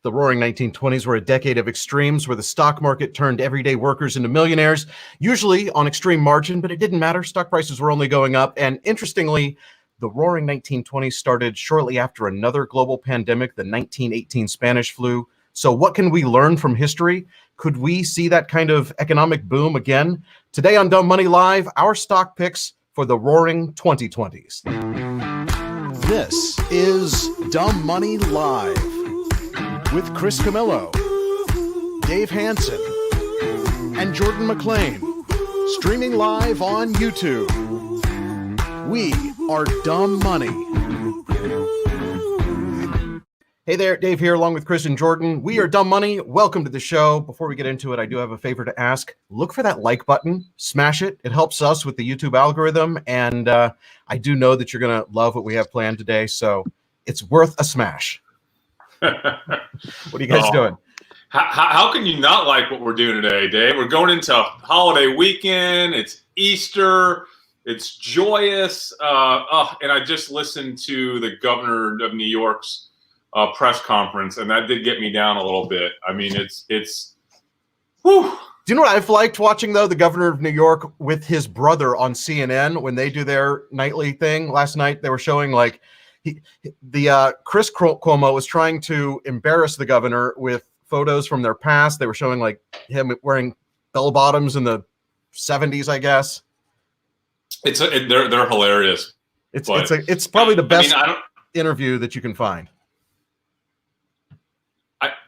The roaring 1920s were a decade of extremes where the stock market turned everyday workers into millionaires, usually on extreme margin, but it didn't matter. Stock prices were only going up. And interestingly, the roaring 1920s started shortly after another global pandemic, the 1918 Spanish flu. So what can we learn from history? Could we see that kind of economic boom again? Today on Dumb Money Live, our stock picks for the roaring 2020s. This is Dumb Money Live with Chris Camillo, Dave Hansen, and Jordan McLean, streaming live on YouTube. We are Dumb Money. Hey there, Dave here, along with Chris and Jordan. We are Dumb Money. Welcome to the show. Before we get into it, I do have a favor to ask. Look for that like button. Smash it. It helps us with the YouTube algorithm. And I do know that you're going to love what we have planned today. So it's worth a smash. What are you guys doing? How can you not like what we're doing today, Dave? We're going into holiday weekend. It's Easter. It's joyous. And I just listened to the governor of New York's press conference, and that did get me down a little bit. I mean, it's whew. Do you know what I've liked watching, though? The governor of New York with his brother on CNN when they do their nightly thing. Last night, they were showing like Chris Cuomo was trying to embarrass the governor with photos from their past. They were showing like him wearing bell bottoms in the 70s, I guess. They're hilarious. It's probably the best interview that you can find.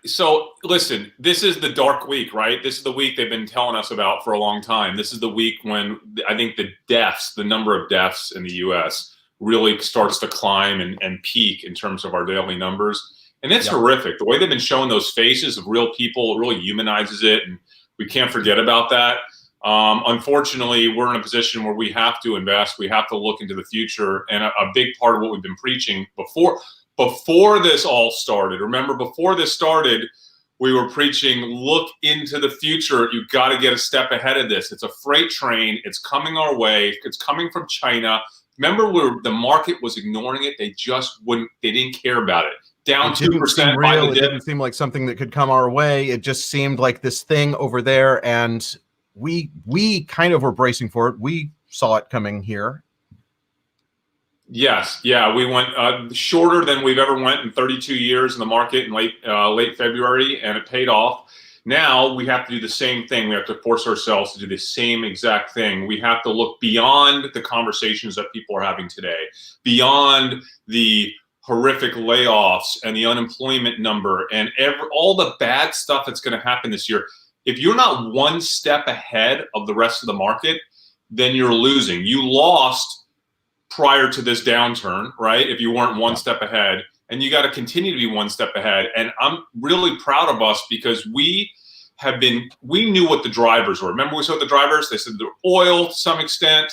So listen, this is the dark week, right? This is the week they've been telling us about for a long time. This is the week when I think the number of deaths in the U.S. really starts to climb and peak in terms of our daily numbers. And it's horrific. The way they've been showing those faces of real people, it really humanizes it. And we can't forget about that. Unfortunately, we're in a position where we have to invest. We have to look into the future. And a big part of what we've been preaching before this all started. Remember, before this started, we were preaching, look into the future. You've got to get a step ahead of this. It's a freight train. It's coming our way. It's coming from China. Remember where the market was ignoring it? They didn't care about it. Down 2% by the dip. It didn't seem like something that could come our way. It just seemed like this thing over there. And we kind of were bracing for it. We saw it coming here. Yes. Yeah. We went shorter than we've ever went in 32 years in the market in late February, and it paid off. Now we have to do the same thing. We have to force ourselves to do the same exact thing. We have to look beyond the conversations that people are having today, beyond the horrific layoffs and the unemployment number and all the bad stuff that's going to happen this year. If you're not one step ahead of the rest of the market, then you're losing. You lost prior to this downturn, right? If you weren't one step ahead, and you got to continue to be one step ahead. And I'm really proud of us because we knew what the drivers were. Remember we saw the drivers? They said the oil to some extent,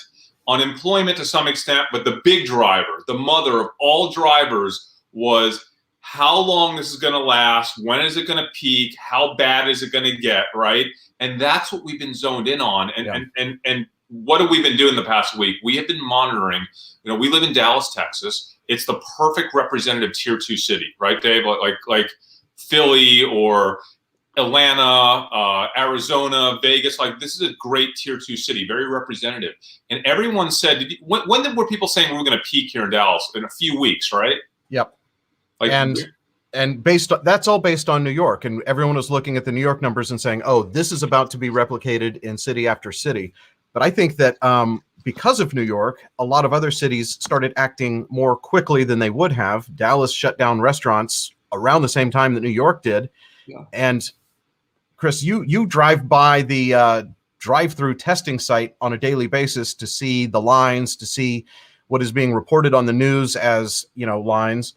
unemployment to some extent, but the big driver, the mother of all drivers was how long this is going to last, when is it going to peak, how bad is it going to get, right? And that's what we've been zoned in on. And what have we been doing the past week? We have been monitoring. We live in Dallas, Texas. It's the perfect representative tier 2 city, right, Dave? Like Philly or Atlanta, Arizona, Vegas. Like this is a great tier 2 city, very representative. And everyone said, when were people saying we were going to peak here in Dallas? In a few weeks, right? Yep. And that's all based on New York. And everyone was looking at the New York numbers and saying, oh, this is about to be replicated in city after city. But I think that because of New York, a lot of other cities started acting more quickly than they would have. Dallas shut down restaurants around the same time that New York did. Yeah. And Chris, you drive by the drive-through testing site on a daily basis to see the lines, to see what is being reported on the news as, lines.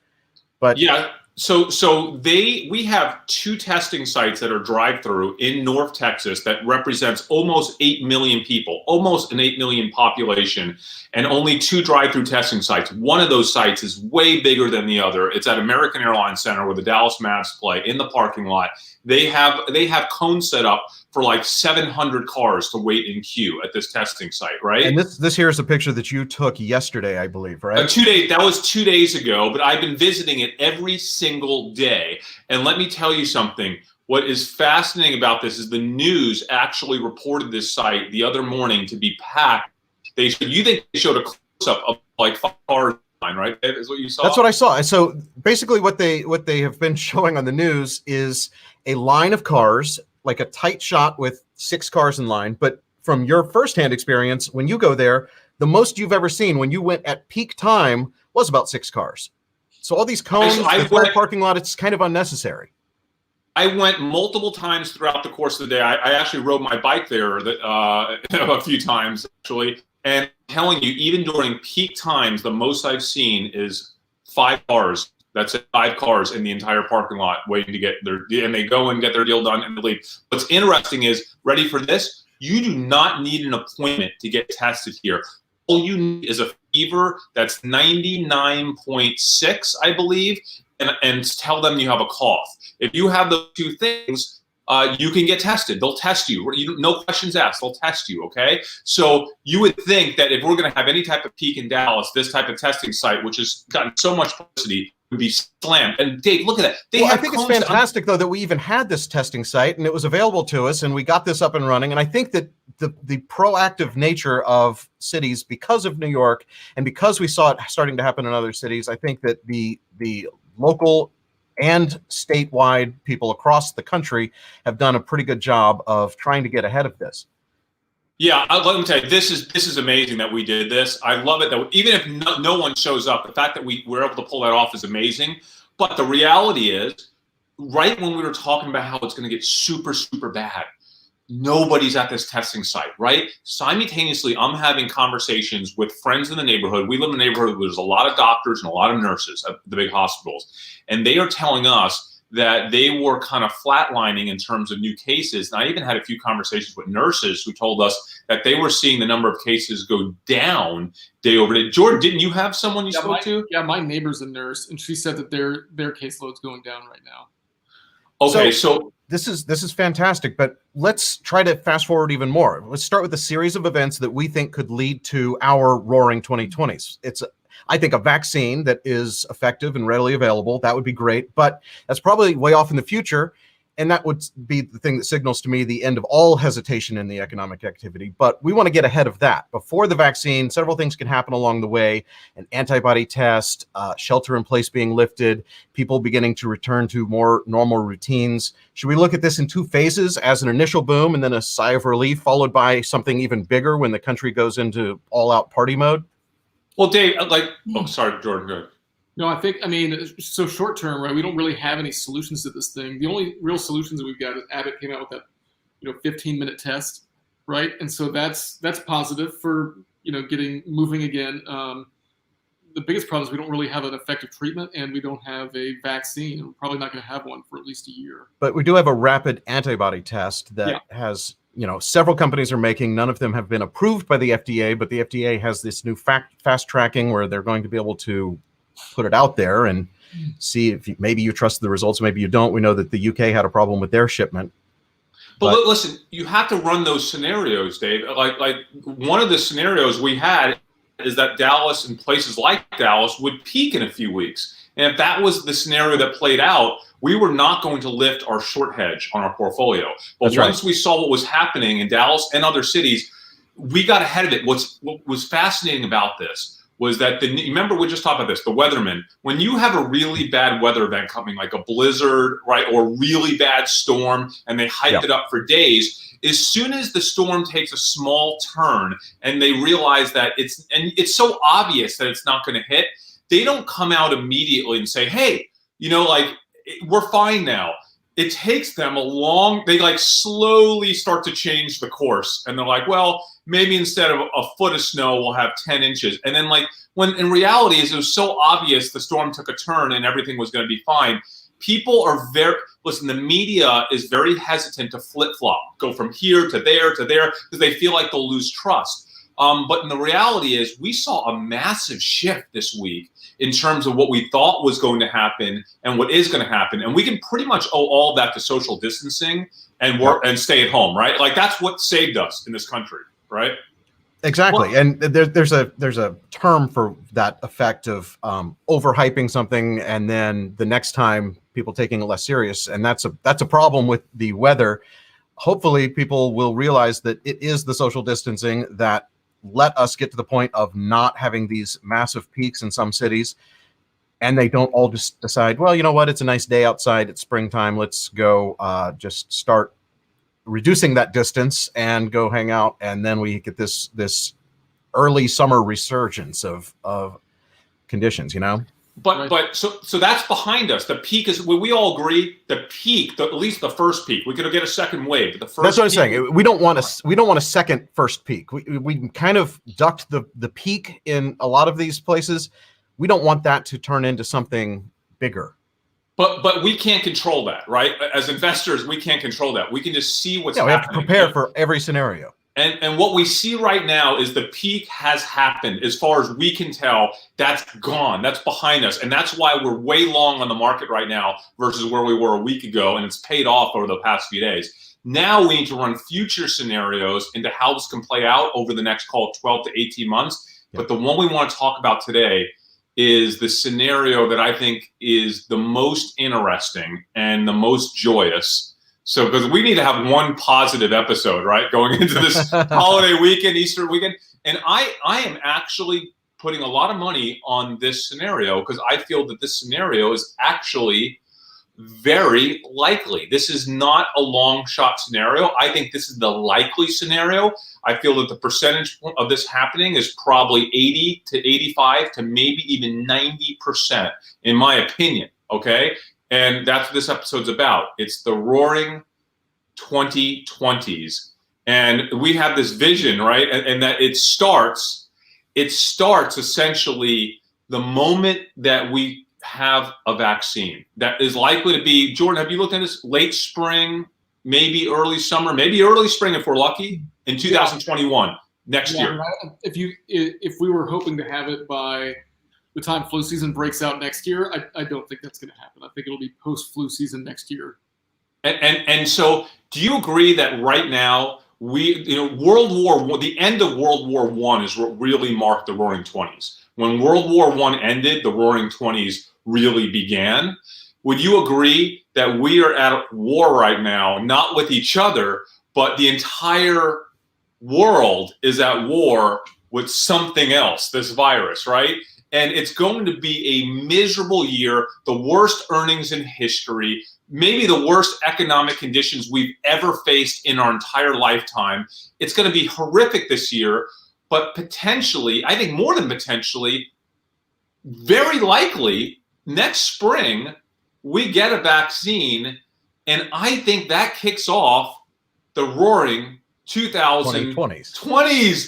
But yeah. So we have 2 testing sites that are drive-through in North Texas that represents almost 8 million people, almost an 8 million population, and only 2 drive-through testing sites. One of those sites is way bigger than the other. It's at American Airlines Center where the Dallas Mavs play in the parking lot. They have cones set up for like 700 cars to wait in queue at this testing site, right? And this here is a picture that you took yesterday, I believe, right? 2 days. That was 2 days ago, but I've been visiting it every single single day. And let me tell you something. What is fascinating about this is the news actually reported this site the other morning to be packed. You think they showed a close-up of like 5 cars, right? Is what you saw? That's what I saw. And so basically what they have been showing on the news is a line of cars, like a tight shot with 6 cars in line. But from your firsthand experience, when you go there, the most you've ever seen when you went at peak time was about 6 cars. So all these cones, the full parking lot, it's kind of unnecessary. I went multiple times throughout the course of the day. I actually rode my bike there a few times, actually. And I'm telling you, even during peak times, the most I've seen is 5 cars. That's it, 5 cars in the entire parking lot waiting to get and they go and get their deal done and they leave. What's interesting is, ready for this? You do not need an appointment to get tested here. All you need is a fever that's 99.6, I believe, and tell them you have a cough. If you have those 2 things, you can get tested. They'll test you. No questions asked. They'll test you, okay? So you would think that if we're going to have any type of peak in Dallas, this type of testing site, which has gotten so much publicity, would be slammed. And Dave, look at that. I think it's fantastic, though, that we even had this testing site and it was available to us and we got this up and running. And I think that the proactive nature of cities, because of New York and because we saw it starting to happen in other cities, I think that the local and statewide people across the country have done a pretty good job of trying to get ahead of this. Yeah, let me tell you, this is amazing that we did this. I love it that even if no one shows up, the fact that we were able to pull that off is amazing. But the reality is, right when we were talking about how it's going to get super, super bad, nobody's at this testing site, right? Simultaneously, I'm having conversations with friends in the neighborhood. We live in a neighborhood where there's a lot of doctors and a lot of nurses at the big hospitals. And they are telling us that they were kind of flatlining in terms of new cases. And I even had a few conversations with nurses who told us that they were seeing the number of cases go down day over day. Jordan, didn't you have someone you spoke to? Yeah, my neighbor's a nurse, and she said that their caseload's going down right now. Okay, so this is fantastic, but let's try to fast forward even more. Let's start with a series of events that we think could lead to our roaring 2020s. It's I think a vaccine that is effective and readily available, that would be great, but that's probably way off in the future. And that would be the thing that signals to me the end of all hesitation in the economic activity. But we want to get ahead of that. Before the vaccine, several things can happen along the way. An antibody test, shelter in place being lifted, people beginning to return to more normal routines. Should we look at this in 2 phases, as an initial boom and then a sigh of relief, followed by something even bigger when the country goes into all-out party mode? Well, Dave, sorry, Jordan, go ahead. No, I mean, so short term, right? We don't really have any solutions to this thing. The only real solutions that we've got is Abbott came out with that, 15-minute test, right? And so that's positive for, getting moving again. The biggest problem is we don't really have an effective treatment and we don't have a vaccine. We're probably not going to have one for at least a year. But we do have a rapid antibody test that has, several companies are making. None of them have been approved by the FDA, but the FDA has this new fast tracking where they're going to be able to put it out there and see if maybe you trust the results, maybe you don't. We know that the UK had a problem with their shipment. But listen, you have to run those scenarios, Dave. Like one of the scenarios we had is that Dallas and places like Dallas would peak in a few weeks. And if that was the scenario that played out, we were not going to lift our short hedge on our portfolio. But once we saw what was happening in Dallas and other cities, we got ahead of it. What was fascinating about this was that remember we just talked about this, the weathermen. When you have a really bad weather event coming, like a blizzard, right, or really bad storm, and they hyped it up for days, as soon as the storm takes a small turn and they realize that it's so obvious that it's not going to hit, they don't come out immediately and say, hey, we're fine now. It takes them they slowly start to change the course. And they're like, well, maybe instead of a foot of snow, we'll have 10 inches. And then when in reality it was so obvious the storm took a turn and everything was going to be fine. People are the media is very hesitant to flip-flop, go from here to there, because they feel like they'll lose trust. But the reality is we saw a massive shift this week in terms of what we thought was going to happen and what is going to happen. And we can pretty much owe all of that to social distancing and work and stay at home, right? That's what saved us in this country, right? Exactly. And there's a term for that effect of overhyping something and then the next time people taking it less serious. And that's a problem with the weather. Hopefully people will realize that it is the social distancing that let us get to the point of not having these massive peaks in some cities. And they don't all just decide, well, you know what, it's a nice day outside, it's springtime, let's go just start reducing that distance and go hang out, and then we get this early summer resurgence of conditions, you know. But so that's behind us. The peak is, we all agree, the peak, at least the first peak. We could get a second wave, but the first. That's what I'm saying. We don't want a second first peak. We kind of ducked the peak in a lot of these places. We don't want that to turn into something bigger. But we can't control that, right? As investors, we can't control that. We can just see what's happening. We have to prepare for every scenario. And what we see right now is the peak has happened. As far as we can tell, that's gone. That's behind us. And that's why we're way long on the market right now versus where we were a week ago. And it's paid off over the past few days. Now we need to run future scenarios into how this can play out over the next, 12 to 18 months. Yep. But the one we want to talk about today is the scenario that I think is the most interesting and the most joyous. So, because we need to have one positive episode, right, going into this holiday weekend, Easter weekend. And I am actually putting a lot of money on this scenario because I feel that this scenario is actually very likely. This is not a long shot scenario. I think this is the likely scenario. I feel that the percentage of this happening is probably 80 to 85 to maybe even 90%, in my opinion. Okay. And that's what this episode's about. It's the roaring 2020s. And we have this vision, right? And that it starts essentially the moment that we have a vaccine that is likely to be, Jordan, have you looked at this? Late spring, maybe early summer, maybe early spring if we're lucky, in 2021, next year. If we were hoping to have it by the time flu season breaks out next year, I don't think that's going to happen. I think it'll be post-flu season next year. And so do you agree that right now the end of World War I is what really marked the Roaring 20s? When World War I ended, the Roaring 20s really began. Would you agree that we are at war right now, not with each other, but the entire world is at war with something else, this virus, right? And it's going to be a miserable year, the worst earnings in history, maybe the worst economic conditions we've ever faced in our entire lifetime. It's going to be horrific this year, but potentially, I think more than potentially, very likely next spring, we get a vaccine. And I think that kicks off the roaring 2020s.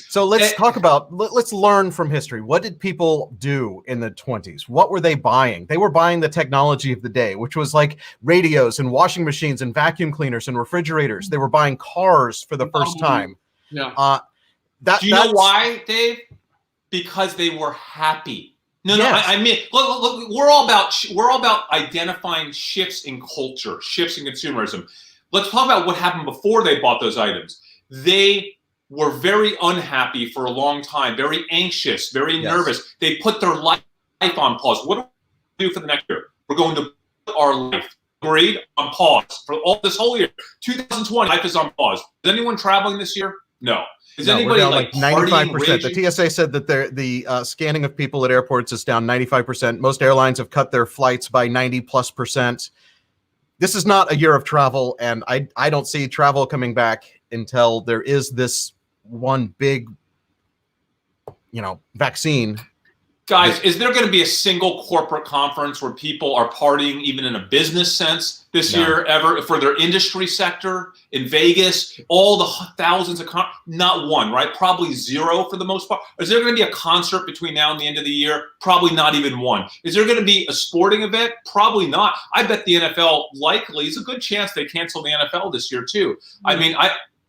So let's learn from history. What did people do in the 20s? What were they buying? They were buying the technology of the day, which was like radios and washing machines and vacuum cleaners and refrigerators. They were buying cars for the first time. Yeah. Do you know why, Dave? Because they were happy. I mean, look, we're all about identifying shifts in culture, shifts in consumerism. Let's talk about what happened before they bought those items. They were very unhappy for a long time, very anxious, very nervous. They put their life on pause. What do we do for the next year? We're going to put our life, agreed, on pause for all this whole year. 2020, life is on pause. Is anyone traveling this year? No. Is anybody like 95%? The TSA said that the scanning of people at airports is down 95%. Most airlines have cut their flights by 90+%. This is not a year of travel, and I don't see travel coming back until there is this one big, vaccine. Guys, is there going to be a single corporate conference where people are partying, even in a business sense, this year ever for their industry sector in Vegas? All the thousands of not one, right? Probably zero for the most part. Is there going to be a concert between now and the end of the year? Probably not even one. Is there going to be a sporting event? Probably not. I bet the NFL likely is a good chance they cancel the NFL this year too. I mean,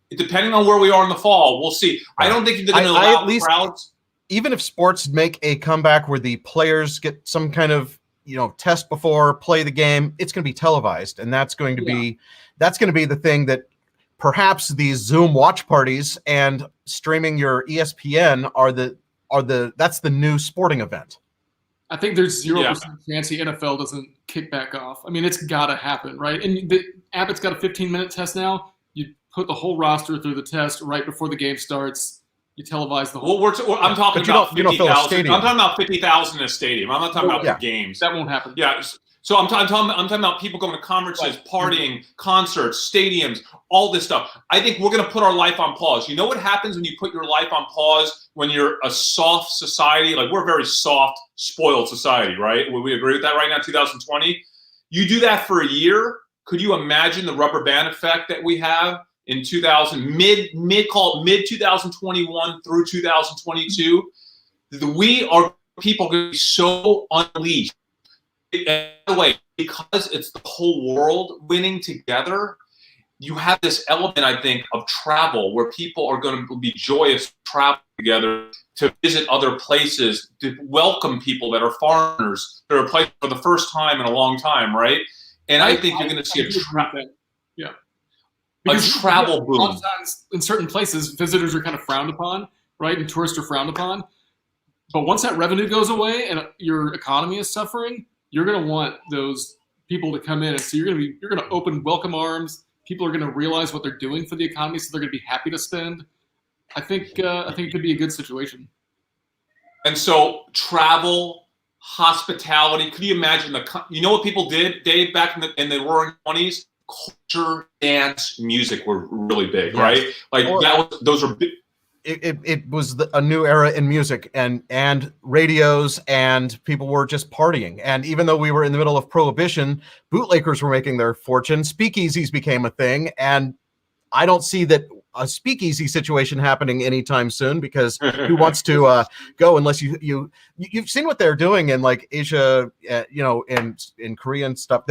depending on where we are in the fall, we'll see. I don't think they're going to allow crowds. Even if sports make a comeback where the players get some kind of test before play the game, it's going to be televised, and that's going to be the thing that perhaps these Zoom watch parties and streaming your ESPN that's the new sporting event. I think there's 0% chance the NFL doesn't kick back off. I mean, it's got to happen, right? And Abbott's got a 15-minute test now. You put the whole roster through the test right before the game starts. You televise the whole. I'm talking about 50,000. I'm talking about 50,000 in a stadium. I'm not talking about the games. That won't happen. Yeah. So I'm talking about people going to conferences, partying, concerts, stadiums, all this stuff. I think we're going to put our life on pause. You know what happens when you put your life on pause when you're a soft society? Like, we're a very soft, spoiled society, right? Would we agree with that right now, 2020? You do that for a year. Could you imagine the rubber band effect that we have in mid 2021 through 2022? People going to be so unleashed. And by the way, because it's the whole world winning together, you have this element, I think, of travel where people are going to be joyous to travel together, to visit other places, to welcome people that are foreigners that are playing for the first time in a long time, right? And I think you're going to see a travel boom. A lot of times in certain places, visitors are kind of frowned upon, right? And tourists are frowned upon. But once that revenue goes away and your economy is suffering, you're going to want those people to come in, and so you're going to open welcome arms. People are going to realize what they're doing for the economy, so they're going to be happy to spend. I think it could be a good situation. And so travel, hospitality. Could you imagine you know what people did, Dave, back in the Roaring 20s? Culture, dance, music were really big, right? Like those were big. It was a new era in music and radios, and people were just partying. And even though we were in the middle of Prohibition, bootleggers were making their fortune. Speakeasies became a thing, and I don't see that a speakeasy situation happening anytime soon, because who wants to go unless you've seen what they're doing in like Asia, in Korea and stuff.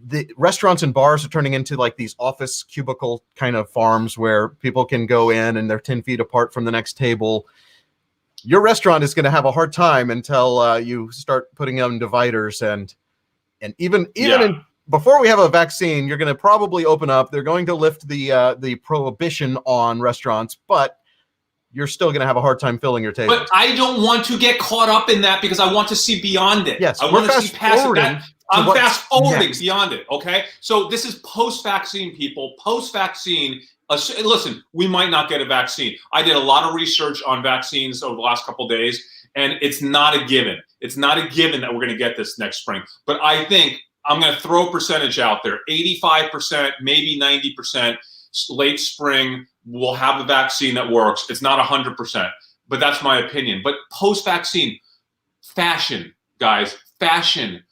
The restaurants and bars are turning into like these office cubicle kind of farms where people can go in and they're 10 feet apart from the next table. Your restaurant is going to have a hard time until you start putting on dividers, and even before we have a vaccine, you're going to probably open up. They're going to lift the prohibition on restaurants, but you're still going to have a hard time filling your table. But I don't want to get caught up in that, because I want to see beyond it. Yes, I want to see past that. I'm fast forwarding next. Beyond it. Okay, so this is post-vaccine, people. Post-vaccine. Listen, we might not get a vaccine. I did a lot of research on vaccines over the last couple of days, and it's not a given. It's not a given that we're going to get this next spring. But I think I'm going to throw a percentage out there: 85%, maybe 90%. Late spring, we'll have a vaccine that works. It's not 100%, but that's my opinion. But post-vaccine, fashion, guys, fashion.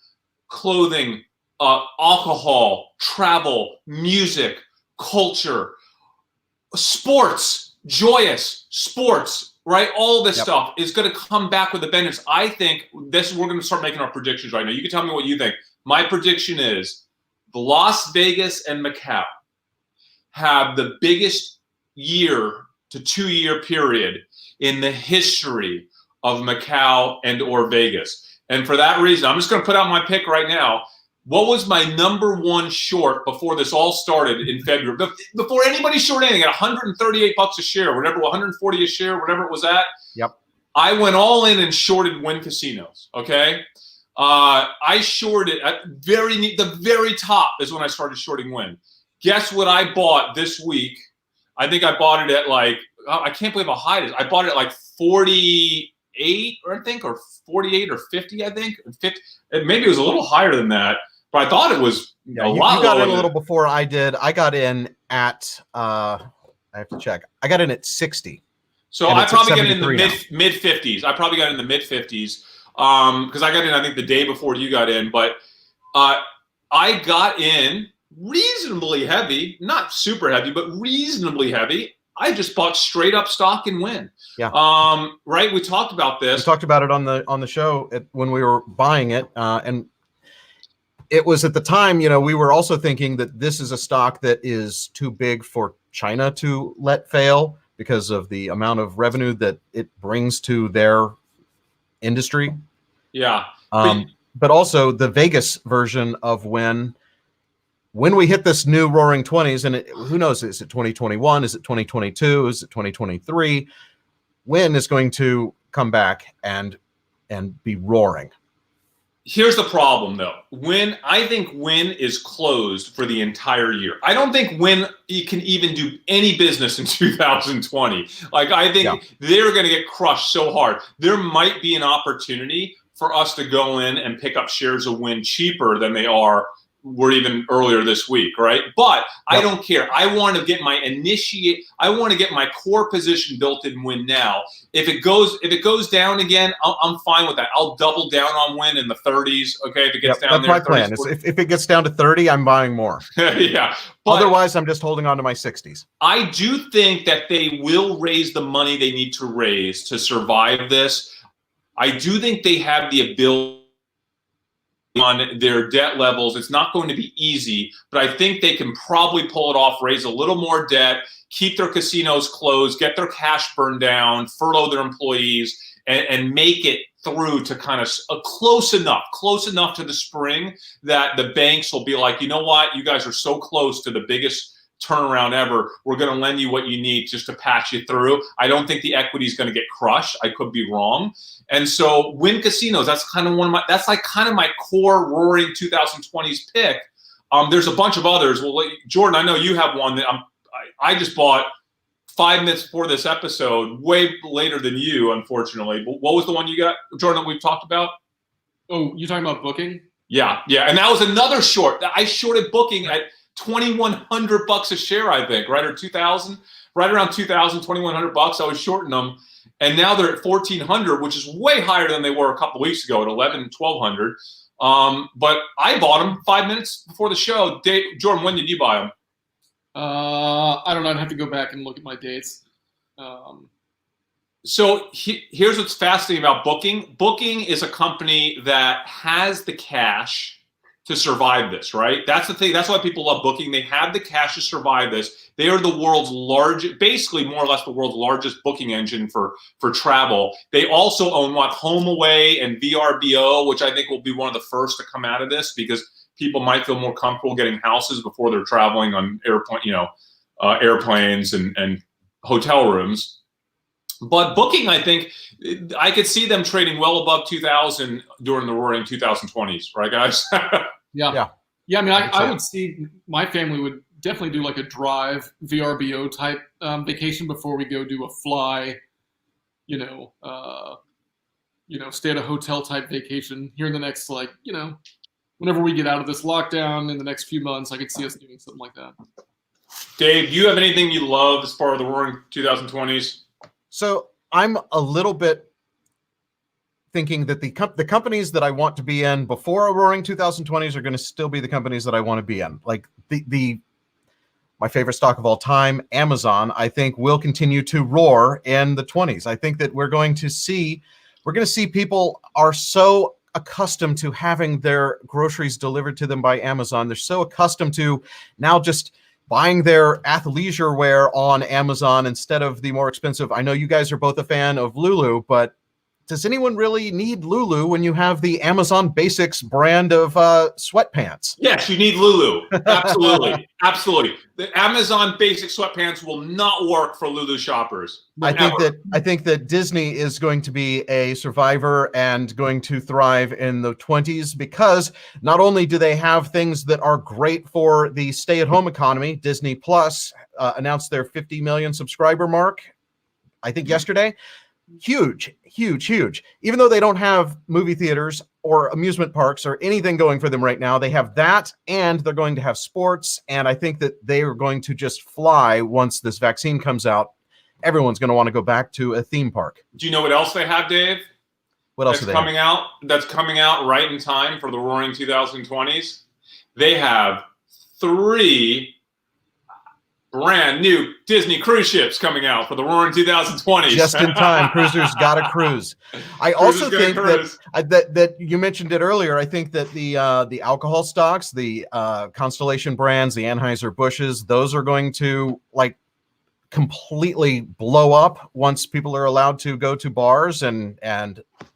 Clothing, alcohol, travel, music, culture, sports, joyous sports, right? All this stuff is going to come back with a vengeance. I think we're going to start making our predictions right now. You can tell me what you think. My prediction is Las Vegas and Macau have the biggest year to 2 year period in the history of Macau and or Vegas. And for that reason, I'm just going to put out my pick right now. What was my number one short before this all started in February? Before anybody short anything, at $138 a share, whatever, 140 a share, whatever it was at. Yep. I went all in and shorted WYNN Casinos. Okay. I shorted at the very top is when I started shorting WYNN. Guess what I bought this week? I think I bought it at I can't believe how high it is. I bought it at 48, or 48 or 50, I think. 50, maybe it was a little higher than that, but I thought it was a lot. You got in a little before I did. I got in at I have to check. I got in at 60. So I probably got in the mid 50s. I probably got in the mid 50s because I got in, I think, the day before you got in. But I got in reasonably heavy, not super heavy, but reasonably heavy. I just bought straight up stock in WYNN. Yeah. Right. We talked about this. We talked about it on the show when we were buying it, and it was at the time. We were also thinking that this is a stock that is too big for China to let fail because of the amount of revenue that it brings to their industry. Yeah. But also the Vegas version of WYNN when we hit this new roaring 20s, and who knows, is it 2021? Is it 2022? Is it 2023? WYNN is going to come back and be roaring. Here's the problem, though. I think WYNN is closed for the entire year. I don't think WYNN can even do any business in 2020. Like, I think they're going to get crushed so hard. There might be an opportunity for us to go in and pick up shares of WYNN cheaper than they were even earlier this week, right? But I don't care. I want to get my core position built in WYNN now. If it goes down again, I'm fine with that. I'll double down on WYNN in the 30s. Okay, if it gets down that's there, my plan. If it gets down to 30, I'm buying more. Yeah. But otherwise, I'm just holding on to my 60s. I do think that they will raise the money they need to raise to survive this. I do think they have the ability on their debt levels. It's not going to be easy, but I think they can probably pull it off, raise a little more debt, keep their casinos closed, get their cash burned down, furlough their employees, and make it through to kind of close enough to the spring that the banks will be like, you know what, you guys are so close to the biggest turnaround ever. We're going to lend you what you need just to patch you through. I don't think the equity is going to get crushed. I could be wrong. And so WYNN Casinos, that's kind of my core roaring 2020s pick. There's a bunch of others. Well, Jordan, I know you have one that I just bought 5 minutes before this episode, way later than you, unfortunately. But what was the one you got, Jordan, that we've talked about? Oh, you talking about Booking? Yeah. And that was another short. I shorted Booking at $2,100 a share, I think, right? Or 2,000, right around 2,000, $2,100. I was shorting them. And now they're at 1,400, which is way higher than they were a couple of weeks ago at 1,100, 1,200. But I bought them 5 minutes before the show. Jordan, when did you buy them? I don't know. I'd have to go back and look at my dates. So here's what's fascinating about Booking. Booking is a company that has the cash to survive this, right? That's the thing. That's why people love Booking. They have the cash to survive this. They are the world's largest, basically more or less the world's largest booking engine for travel. They also own HomeAway and VRBO, which I think will be one of the first to come out of this because people might feel more comfortable getting houses before they're traveling on airplanes and hotel rooms. But Booking, I think, I could see them trading well above 2,000 during the roaring 2020s, right, guys? Yeah. I mean, I would see my family would definitely do like a drive VRBO type vacation before we go do a fly, stay at a hotel type vacation here in the next, whenever we get out of this lockdown in the next few months. I could see us doing something like that. Dave, do you have anything you love as part of the roaring 2020s? So I'm a little bit thinking that the companies that I want to be in before a roaring 2020s are going to still be the companies that I want to be in. Like my favorite stock of all time, Amazon, I think will continue to roar in the 20s. I think that we're going to see people are so accustomed to having their groceries delivered to them by Amazon. They're so accustomed to now just buying their athleisure wear on Amazon instead of the more expensive. I know you guys are both a fan of Lulu, but does anyone really need Lulu when you have the Amazon Basics brand of sweatpants? Yes, you need Lulu. Absolutely. Absolutely. The Amazon Basic sweatpants will not work for Lulu shoppers. I think that Disney is going to be a survivor and going to thrive in the 20s because not only do they have things that are great for the stay-at-home economy, Disney Plus announced their 50 million subscriber mark, I think yesterday. Huge. Even though they don't have movie theaters or amusement parks or anything going for them right now, they have that and they're going to have sports. And I think that they are going to just fly once this vaccine comes out. Everyone's going to want to go back to a theme park. Do you know what else they have, Dave? What else that's coming out? That's coming out right in time for the roaring 2020s. They have 3 brand new Disney cruise ships coming out for the roaring 2020s. Just in time. Cruisers got to cruise. I also think that you mentioned it earlier. I think that the alcohol stocks, the Constellation brands, the Anheuser-Busch's, those are going to completely blow up once people are allowed to go to bars and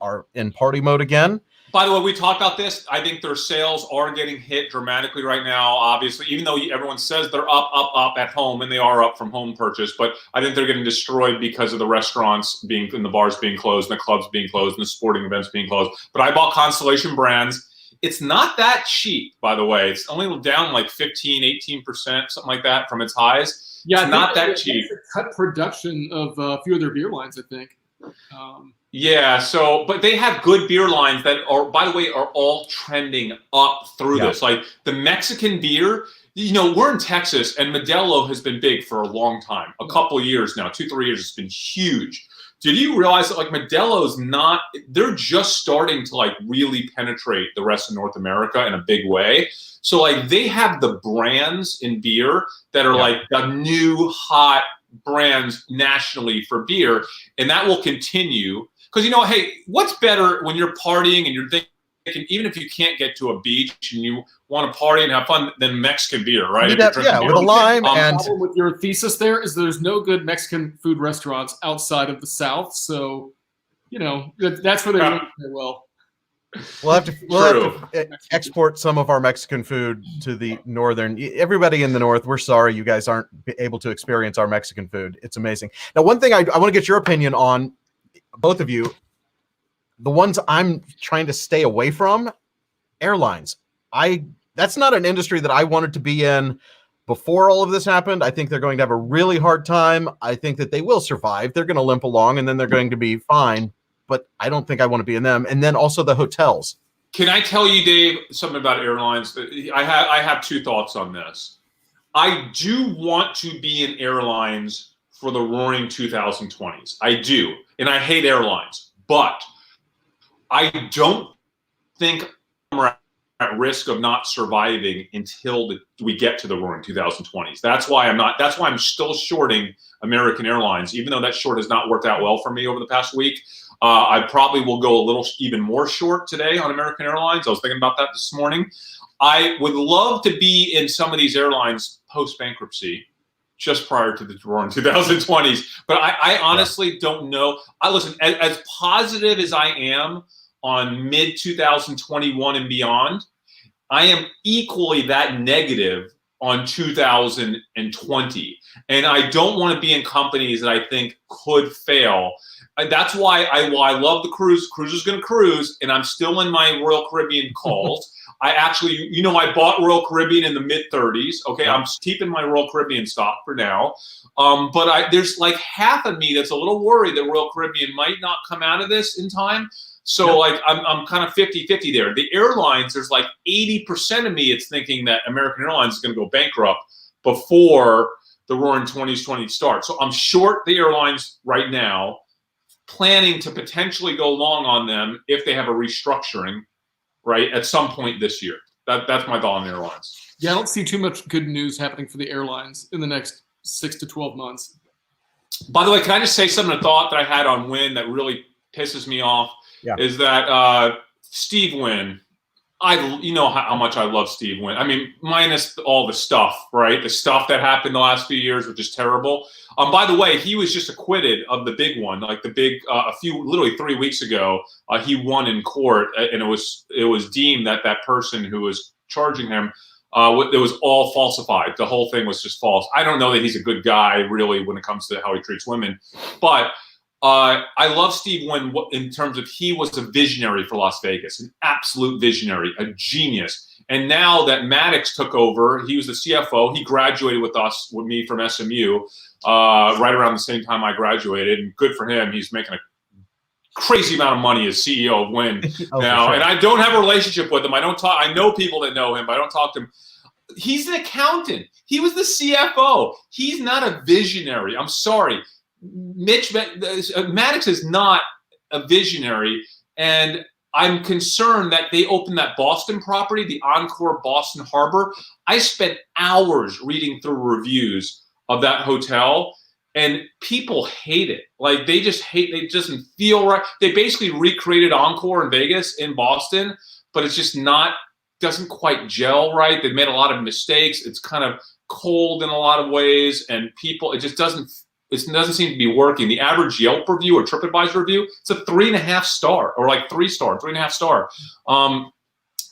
are in party mode again. By the way, we talked about this. I think their sales are getting hit dramatically right now, obviously, even though everyone says they're up at home, and they are up from home purchase. But I think they're getting destroyed because of the restaurants being, and the bars being closed, and the clubs being closed, and the sporting events being closed. But I bought Constellation Brands. It's not that cheap, by the way. It's only down like 15, 18%, something like that from its highs. Yeah, it's not that cheap. Cut production of a few of their beer lines, I think. Yeah, so, but they have good beer lines that are, by the way, are all trending up through this. Like the Mexican beer, you know, we're in Texas, and Modelo has been big for a long time, a couple of years now, 2-3 years. It's been huge. Did you realize that like Modelo's not, they're just starting to like really penetrate the rest of North America in a big way. So like they have the brands in beer that are like the new hot brands nationally for beer, and that will continue. Because, you know, hey, what's better when you're partying and you're thinking, even if you can't get to a beach and you want to party and have fun, than Mexican beer, right? With a lime. And the problem with your thesis there is there's no good Mexican food restaurants outside of the South. So, you know, that's where they work very well. We'll have to export some of our Mexican food to the northern. Everybody in the north, we're sorry you guys aren't able to experience our Mexican food. It's amazing. Now, one thing I want to get your opinion on, both of you, the ones I'm trying to stay away from, airlines. That's not an industry that I wanted to be in before all of this happened. I think they're going to have a really hard time. I think that they will survive. They're going to limp along, and then they're going to be fine. But I don't think I want to be in them. And then also the hotels. Can I tell you, Dave, something about airlines? I have two thoughts on this. I do want to be in airlines for the roaring 2020s. I do. And I hate airlines. But I don't think we're at risk of not surviving until we get to the roaring 2020s. That's why I'm still shorting American Airlines, even though that short has not worked out well for me over the past week. I probably will go a little even more short today on American Airlines. I was thinking about that this morning. I would love to be in some of these airlines post-bankruptcy, just prior to the roaring 2020s. But I honestly don't know. Listen, as positive as I am on mid-2021 and beyond, I am equally that negative on 2020. And I don't want to be in companies that I think could fail. That's why I love the cruise. Cruise is going to cruise, and I'm still in my Royal Caribbean calls. I actually, you know, I bought Royal Caribbean in the mid-30s. Okay, I'm keeping my Royal Caribbean stock for now. But there's like half of me that's a little worried that Royal Caribbean might not come out of this in time. So like I'm kind of 50-50 there. The airlines, there's like 80% of me it's thinking that American Airlines is going to go bankrupt before the roaring 2020 starts. So I'm short the airlines right now, planning to potentially go long on them if they have a restructuring, right, at some point this year. That's my thought on the airlines. Yeah, I don't see too much good news happening for the airlines in the next 6 to 12 months. By the way, can I just say something, a thought that I had on WYNN that really pisses me off is that Steve WYNN, you know how much I love Steve WYNN. I mean, minus all the stuff, right? The stuff that happened the last few years, which is terrible. By the way, he was just acquitted of the big one, like the big, literally 3 weeks ago, he won in court, and it was deemed that that person who was charging him, it was all falsified. The whole thing was just false. I don't know that he's a good guy, really, when it comes to how he treats women, but I love Steve WYNN in terms of he was a visionary for Las Vegas, an absolute visionary, a genius. And now that Maddox took over, he was the CFO. He graduated with me from SMU, right around the same time I graduated. And good for him. He's making a crazy amount of money as CEO of WYNN now. Sure. And I don't have a relationship with him. I know people that know him, but I don't talk to him. He's an accountant. He was the CFO. He's not a visionary. I'm sorry. Maddox is not a visionary, and I'm concerned that they opened that Boston property, the Encore Boston Harbor. I spent hours reading through reviews of that hotel, and people hate it. Like they just hate. It doesn't feel right. They basically recreated Encore in Vegas in Boston, but it's just doesn't quite gel right. They've made a lot of mistakes. It's kind of cold in a lot of ways, and it just doesn't it doesn't seem to be working. The average Yelp review or TripAdvisor review, it's a 3.5 star, or like 3-star, 3.5 star.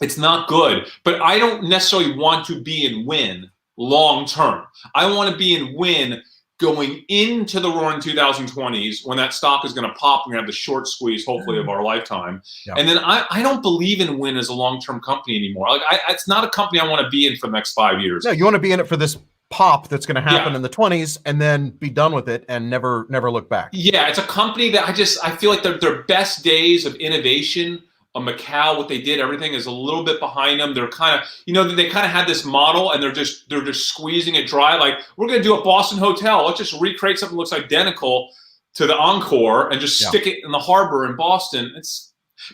It's not good. But I don't necessarily want to be in WYNN long term. I want to be in WYNN going into the roaring 2020s when that stock is going to pop. We're going to have the short squeeze, hopefully, of our lifetime. Yeah. And then I don't believe in WYNN as a long-term company anymore. Like it's not a company I want to be in for the next 5 years. No, you want to be in it for this pop that's going to happen in the 20s and then be done with it and never look back. Yeah, it's a company that I feel like their best days of innovation, Macau, what they did, everything is a little bit behind them. They're kind of, they kind of had this model and they're just squeezing it dry. Like, we're going to do a Boston hotel. Let's just recreate something that looks identical to the Encore and just stick it in the harbor in Boston.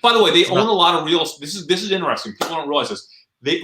By the way, they own a lot of real estate. This is interesting. People don't realize this. The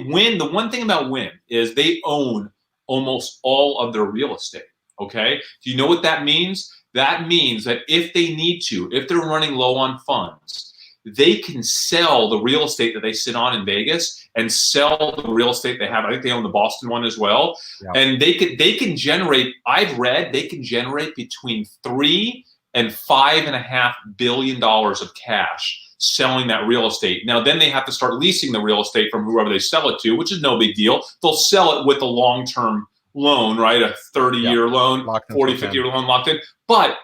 one thing about WYNN is they own almost all of their real estate. Okay? Do you know what that means? That means that if they need to, if they're running low on funds, they can sell the real estate that they sit on in Vegas and sell the real estate they have. I think they own the Boston one as well. Yeah. And they can generate, I've read, they can generate between $3 and $5.5 billion of cash selling that real estate. Now, then they have to start leasing the real estate from whoever they sell it to, which is no big deal. They'll sell it with a long-term loan, right? A 30-year loan, 40, 50-year loan locked in. But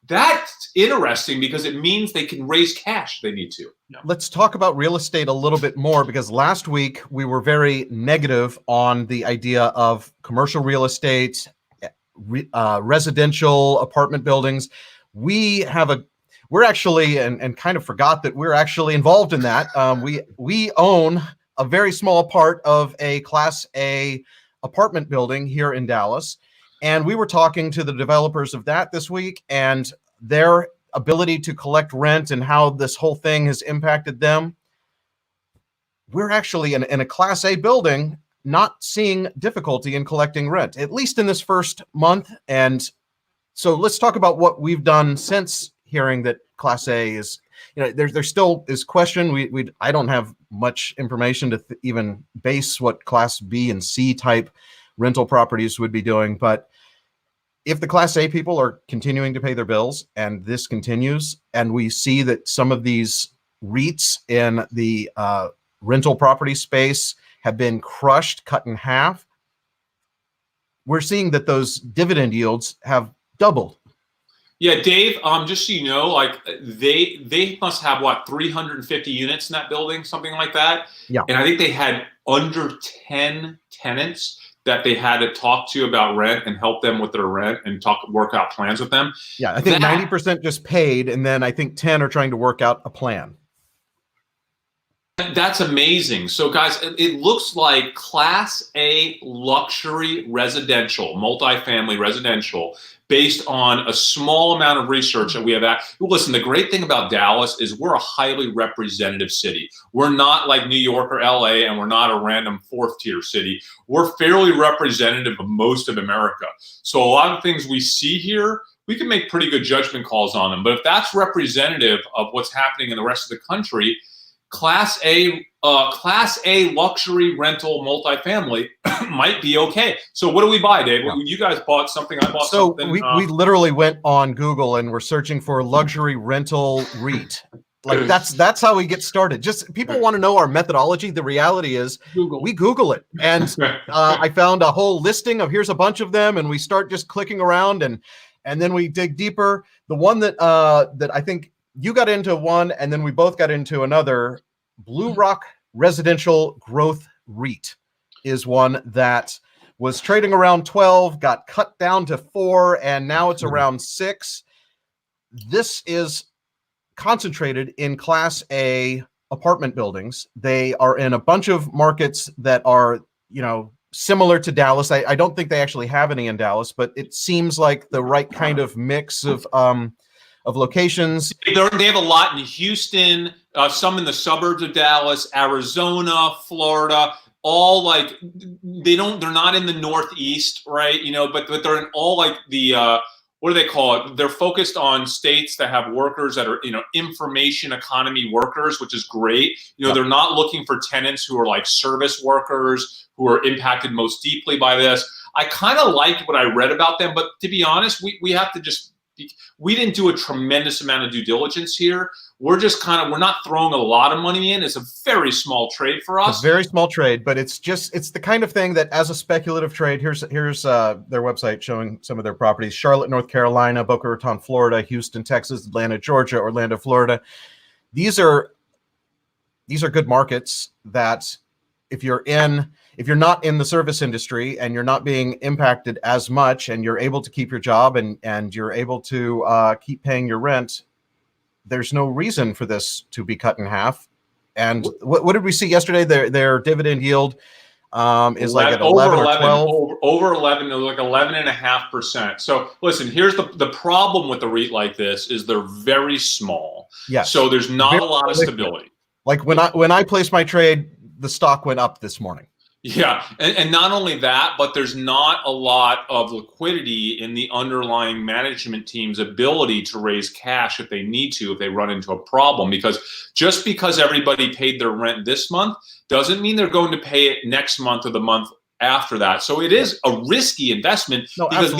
that's interesting because it means they can raise cash if they need to. Let's talk about real estate a little bit more, because last week we were very negative on the idea of commercial real estate, residential apartment buildings. We're actually, and kind of forgot that we're actually involved in that. We own a very small part of a Class A apartment building here in Dallas. And we were talking to the developers of that this week, and their ability to collect rent and how this whole thing has impacted them. We're actually in a Class A building not seeing difficulty in collecting rent, at least in this first month. And so let's talk about what we've done since hearing that Class A is, there still is question. I don't have much information to even base what Class B and C type rental properties would be doing. But if the Class A people are continuing to pay their bills and this continues, and we see that some of these REITs in the rental property space have been crushed, cut in half, we're seeing that those dividend yields have doubled. Yeah, Dave, just so you know, like they must have 350 units in that building, something like that. Yeah. And I think they had under 10 tenants that they had to talk to about rent and help them with their rent and work out plans with them. Yeah, I think 90% just paid, and then I think 10 are trying to work out a plan. That's amazing. So guys, it looks like Class A luxury residential, multifamily residential, based on a small amount of research that we have. Listen, the great thing about Dallas is we're a highly representative city. We're not like New York or LA, and we're not a random fourth-tier city. We're fairly representative of most of America. So a lot of things we see here, we can make pretty good judgment calls on them. But if that's representative of what's happening in the rest of the country, Class A luxury rental multifamily might be okay. So what do we buy, Dave? Yeah. You guys bought something. I bought something. So we literally went on Google and we're searching for luxury rental REIT. Like that's how we get started. Just people want to know our methodology. The reality is we Google it. And I found a whole listing of here's a bunch of them, and we start just clicking around and then we dig deeper. The one that I think you got into one, and then we both got into another. Blue Rock Residential Growth REIT is one that was trading around 12, got cut down to 4, and now it's around 6. This is concentrated in Class A apartment buildings. They are in a bunch of markets that are, similar to Dallas. I don't think they actually have any in Dallas, but it seems like the right kind of mix of locations. They have a lot in Houston, some in the suburbs of Dallas, Arizona, Florida, all they're not in the Northeast, right? But they're in all the, what do they call it? They're focused on states that have workers that are, information economy workers, which is great. They're not looking for tenants who are like service workers who are impacted most deeply by this. I kind of liked what I read about them, but to be honest, we have to just, we didn't do a tremendous amount of due diligence here. We're just we're not throwing a lot of money in. It's a very small trade for us. It's a very small trade, but it's the kind of thing that as a speculative trade, here's their website showing some of their properties: Charlotte, North Carolina, Boca Raton, Florida, Houston, Texas, Atlanta, Georgia, Orlando, Florida. These are good markets that if you're not in the service industry and you're not being impacted as much and you're able to keep your job and you're able to keep paying your rent, there's no reason for this to be cut in half. And what did we see yesterday? Their dividend yield is like at 11 or 12. Over 11, like 11.5%. So listen, here's the problem with the REIT like this is they're very small. Yeah. So there's not a lot of stability. Like when I placed my trade, the stock went up this morning. Yeah, and not only that, but there's not a lot of liquidity in the underlying management team's ability to raise cash if they need to, if they run into a problem. Because just because everybody paid their rent this month doesn't mean they're going to pay it next month or the month after that. So it is a risky investment because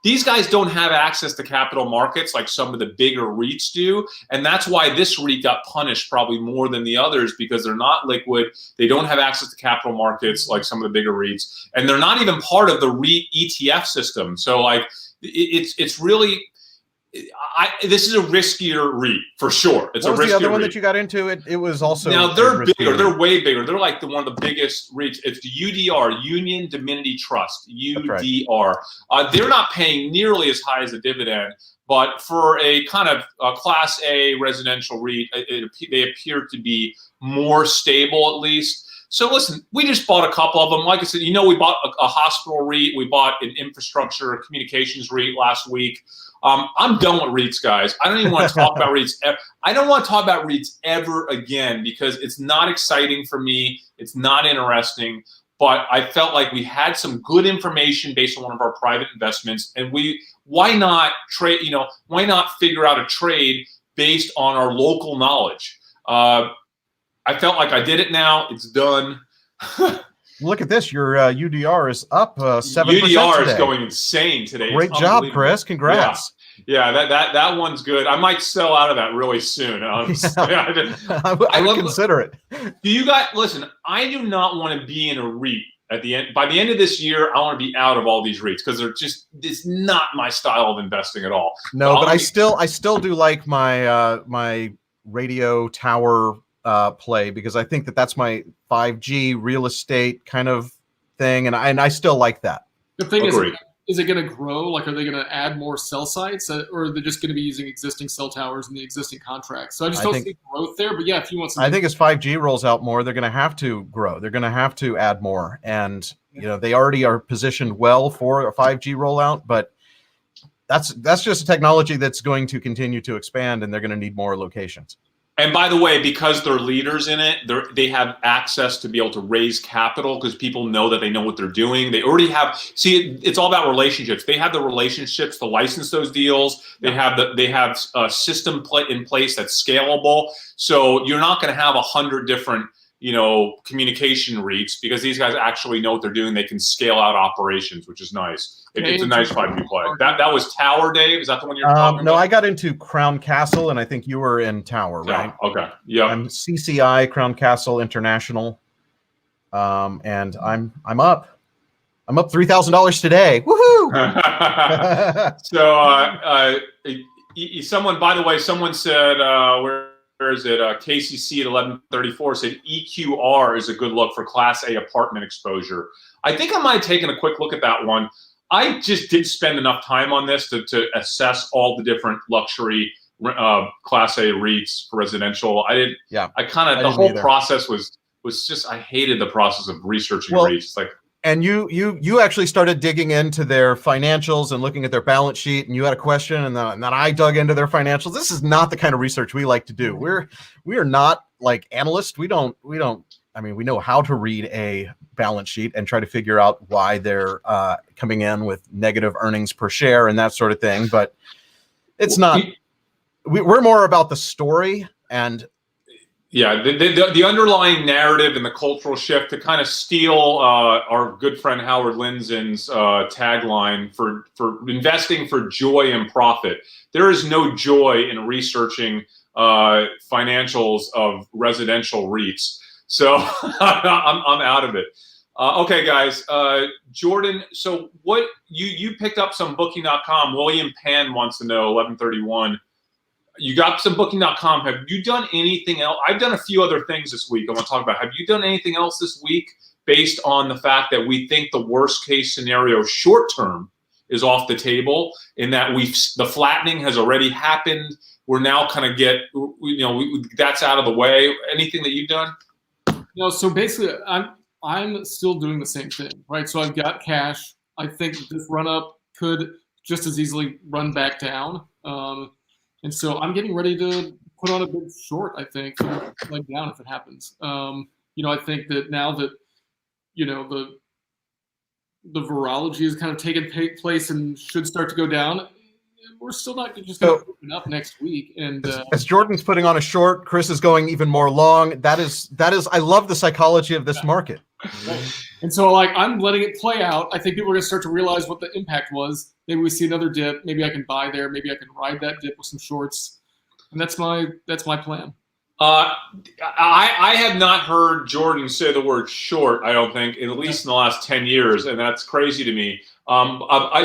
these guys don't have access to capital markets like some of the bigger REITs do. And that's why this REIT got punished probably more than the others, because they're not liquid. They don't have access to capital markets like some of the bigger REITs. And they're not even part of the REIT ETF system. So like it's really, this is a riskier REIT for sure. It's what was a riskier the other one REIT. that you got into? It was also now they're bigger. They're way bigger. They're like one of the biggest REITs. It's the UDR, Union Diminity Trust. UDR. Right. They're not paying nearly as high as a dividend, but for a kind of Class A residential REIT, they appear to be more stable at least. So listen, we just bought a couple of them. Like I said, we bought a hospital REIT. We bought an infrastructure communications REIT last week. I'm done with REITs, guys. I don't even want to talk about REITs. I don't want to talk about REITs ever again because it's not exciting for me. It's not interesting. But I felt like we had some good information based on one of our private investments, and why not trade? Why not figure out a trade based on our local knowledge? I felt like I did it now. It's done. Look at this. Your UDR is up 7% UDR today. is going insane today. Great job, Chris. Congrats. Yeah, that one's good. I might sell out of that really soon. Honestly. I would consider it. Do you guys listen? I do not want to be in a REIT at the end. By the end of this year, I want to be out of all these REITs because it's not my style of investing at all. No, but I still do like my my radio tower play because I think that's my 5G real estate kind of thing, and I still like that. The thing is it going to grow? Like, are they going to add more cell sites, or are they just going to be using existing cell towers and the existing contracts? So I just don't see growth there. But yeah, if you want something, I think as 5G rolls out more, they're going to have to grow. They're going to have to add more, and they already are positioned well for a 5G rollout. But that's just a technology that's going to continue to expand, and they're going to need more locations. And by the way, because they're leaders in it, they have access to be able to raise capital because people know that they know what they're doing. They already have. See, it's all about relationships. They have the relationships to license those deals. They have a system in place that's scalable. So you're not going to have 100 different communication REITs because these guys actually know what they're doing. They can scale out operations, which is nice. It's a nice 5G play. That was Tower, Dave. Is that the one you're talking about? No, I got into Crown Castle, and I think you were in Tower, right? Yeah. Okay. Yeah. I'm CCI, Crown Castle International, and I'm up. I'm up $3,000 today. Woohoo! So, someone, by the way, someone said where is it? KCC at 1134 said EQR is a good look for Class A apartment exposure. I think I might have taken a quick look at that one. I just didn't spend enough time on this to assess all the different luxury Class A REITs for residential. I didn't. Yeah. The whole process was just, I hated the process of researching REITs. It's like. And you actually started digging into their financials and looking at their balance sheet, and you had a question, and then I dug into their financials. This is not the kind of research we like to do. We are not like analysts. We don't. I mean, we know how to read a balance sheet and try to figure out why they're coming in with negative earnings per share and that sort of thing. But it's not. We're more about the story and. Yeah, the underlying narrative and the cultural shift, to kind of steal our good friend Howard Lindson's tagline for investing for joy and profit. There is no joy in researching financials of residential REITs. So I'm out of it. Okay, guys. Jordan, so what you picked up some Booking.com. William Pan wants to know 1131. You got some Booking.com. Have you done anything else? I've done a few other things this week I want to talk about. Have you done anything else this week based on the fact that we think the worst case scenario short term is off the table, in that the flattening has already happened? We're now kind of that's out of the way. Anything that you've done? No, so basically I'm still doing the same thing, right? So I've got cash. I think this run up could just as easily run back down. And so I'm getting ready to put on a big short, I think, like down if it happens. I think that now that, the virology is kind of taken place and should start to go down, we're still not just going to open up next week. And as Jordan's putting on a short, Chris is going even more long. That is, I love the psychology of this market. Right. And so I'm letting it play out. I think people are going to start to realize what the impact was. Maybe we see another dip. Maybe I can buy there. Maybe I can ride that dip with some shorts. And that's my plan. I have not heard Jordan say the word short, I don't think, at least in the last 10 years. And that's crazy to me.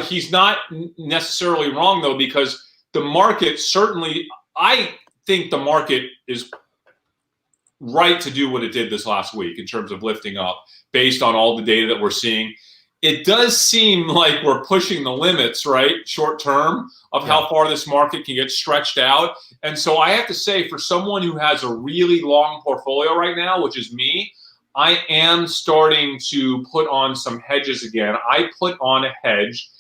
He's not necessarily wrong, though, because the market certainly, I think the market is right to do what it did this last week in terms of lifting up based on all the data that we're seeing. It does seem like we're pushing the limits, right, short term, of how far this market can get stretched out. And so I have to say, for someone who has a really long portfolio right now, which is me, I am starting to put on some hedges again. I put on a hedge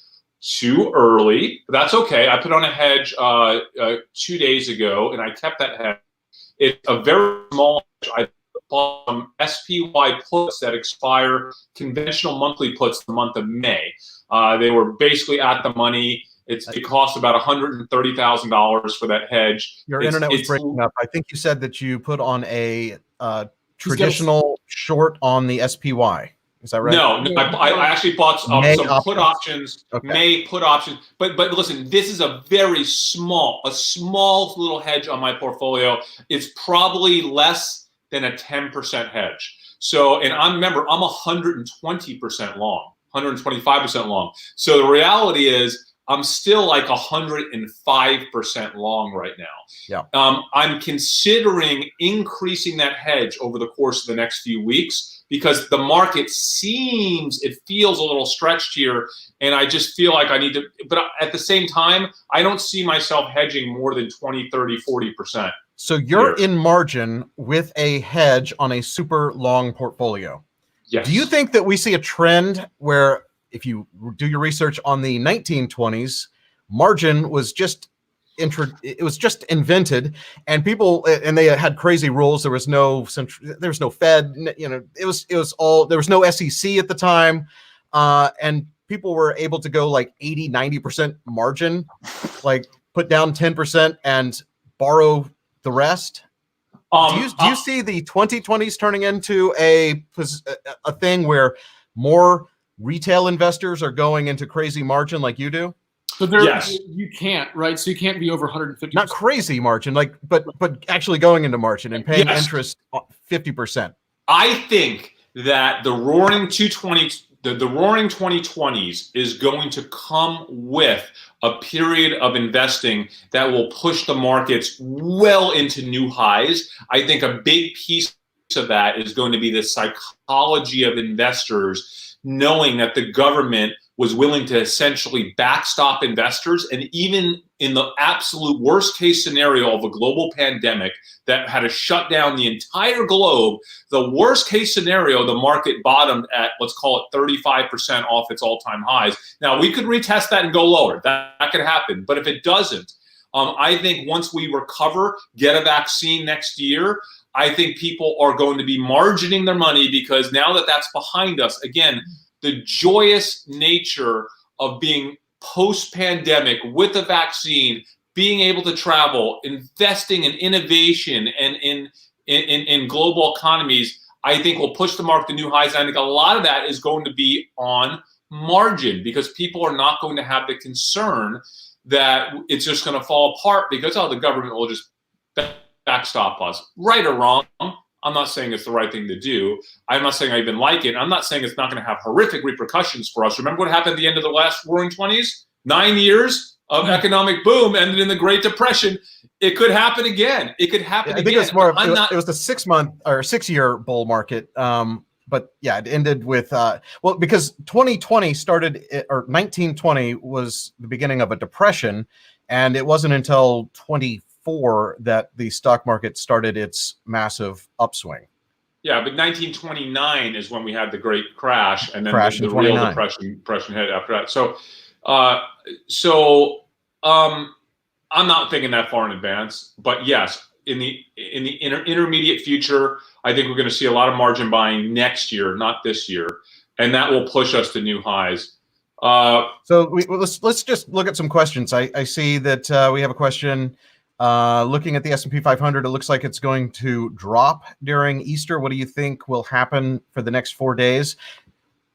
too early. But that's okay. I put on a hedge 2 days ago, and I kept that hedge. It's a very small hedge. I bought some SPY puts that expire, conventional monthly puts, the month of May. They were basically at the money. It cost about $130,000 for that hedge. Your internet was breaking up. I think you said that you put on a traditional short on the SPY. Is that right? No, I actually bought some put options, May put options. But listen, this is a very small little hedge on my portfolio. It's probably less than a 10% hedge. So, and I'm 120% long, 125% long. So the reality is I'm still like 105% long right now. Yeah. I'm considering increasing that hedge over the course of the next few weeks, because the market feels a little stretched here, and I just feel like I need to, but at the same time, I don't see myself hedging more than 20, 30, 40%. So you're in margin with a hedge on a super long portfolio. Yes. Do you think that we see a trend where, if you do your research on the 1920s, margin was just invented, and they had crazy rules. There was no Fed, there was no SEC at the time. And people were able to go like 80, 90% margin, like put down 10% and borrow the rest. Do you see the 2020s turning into a thing where more retail investors are going into crazy margin like you do? But yes. You can't, right? So you can't be over 150%. Not crazy margin, but actually going into margin and paying interest 50%. I think that the roaring 2020s is going to come with a period of investing that will push the markets well into new highs. I think a big piece of that is going to be the psychology of investors, knowing that the government was willing to essentially backstop investors. And even in the absolute worst case scenario of a global pandemic that had to shut down the entire globe, the worst case scenario, the market bottomed at, let's call it 35% off its all-time highs. Now, we could retest that and go lower. That could happen. But if it doesn't, I think once we recover, get a vaccine next year, I think people are going to be margining their money, because now that that's behind us, again, the joyous nature of being post-pandemic with a vaccine, being able to travel, investing in innovation and in global economies, I think will push the market to new highs. And I think a lot of that is going to be on margin because people are not going to have the concern that it's just going to fall apart because the government will just backstop us. Right or wrong, I'm not saying it's the right thing to do. I'm not saying I even like it. I'm not saying it's not going to have horrific repercussions for us. Remember what happened at the end of the last Roaring '20s? 9 years of economic boom ended in the Great Depression. It could happen again. It could happen again. I think it was more. It was the 6 month or 6 year bull market. But yeah, it ended with because 2020 started, or 1920 was the beginning of a depression, and it wasn't until 24 that the stock market started its massive upswing. Yeah, but 1929 is when we had the great crash, and then Crash the real depression hit after that. So I'm not thinking that far in advance, but yes, in the intermediate future, I think we're going to see a lot of margin buying next year, not this year, and that will push us to new highs. Let's just look at some questions. I see that we have a question. Looking at the S&P 500, it looks like it's going to drop during Easter. What do you think will happen for the next 4 days?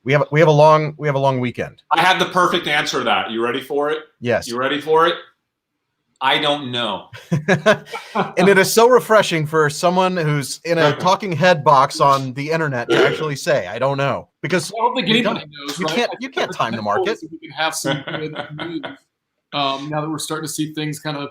We have a long weekend. I have the perfect answer to that. You ready for it? Yes. You ready for it? I don't know. And it is so refreshing for someone who's in a talking head box on the internet to actually say, I don't know. Because I don't think anybody knows. You can't time the market. We can have some good news. Now that we're starting to see things kind of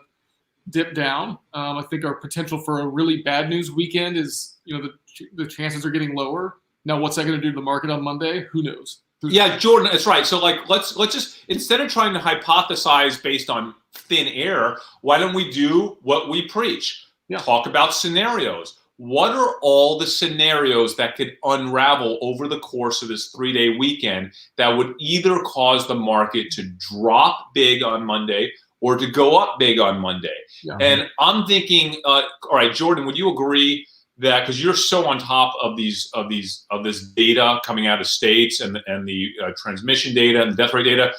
dip down, I think our potential for a really bad news weekend is, the chances are getting lower. Now, what's that going to do to the market on Monday? Who knows? Yeah, Jordan, that's right. So let's just, instead of trying to hypothesize based on thin air, why don't we do what we preach? Yeah. Talk about scenarios. What are all the scenarios that could unravel over the course of this 3-day weekend that would either cause the market to drop big on Monday or to go up big on Monday? Yeah. And I'm thinking, all right, Jordan, would you agree that, because you're so on top of this data coming out of states and the transmission data and the death rate data,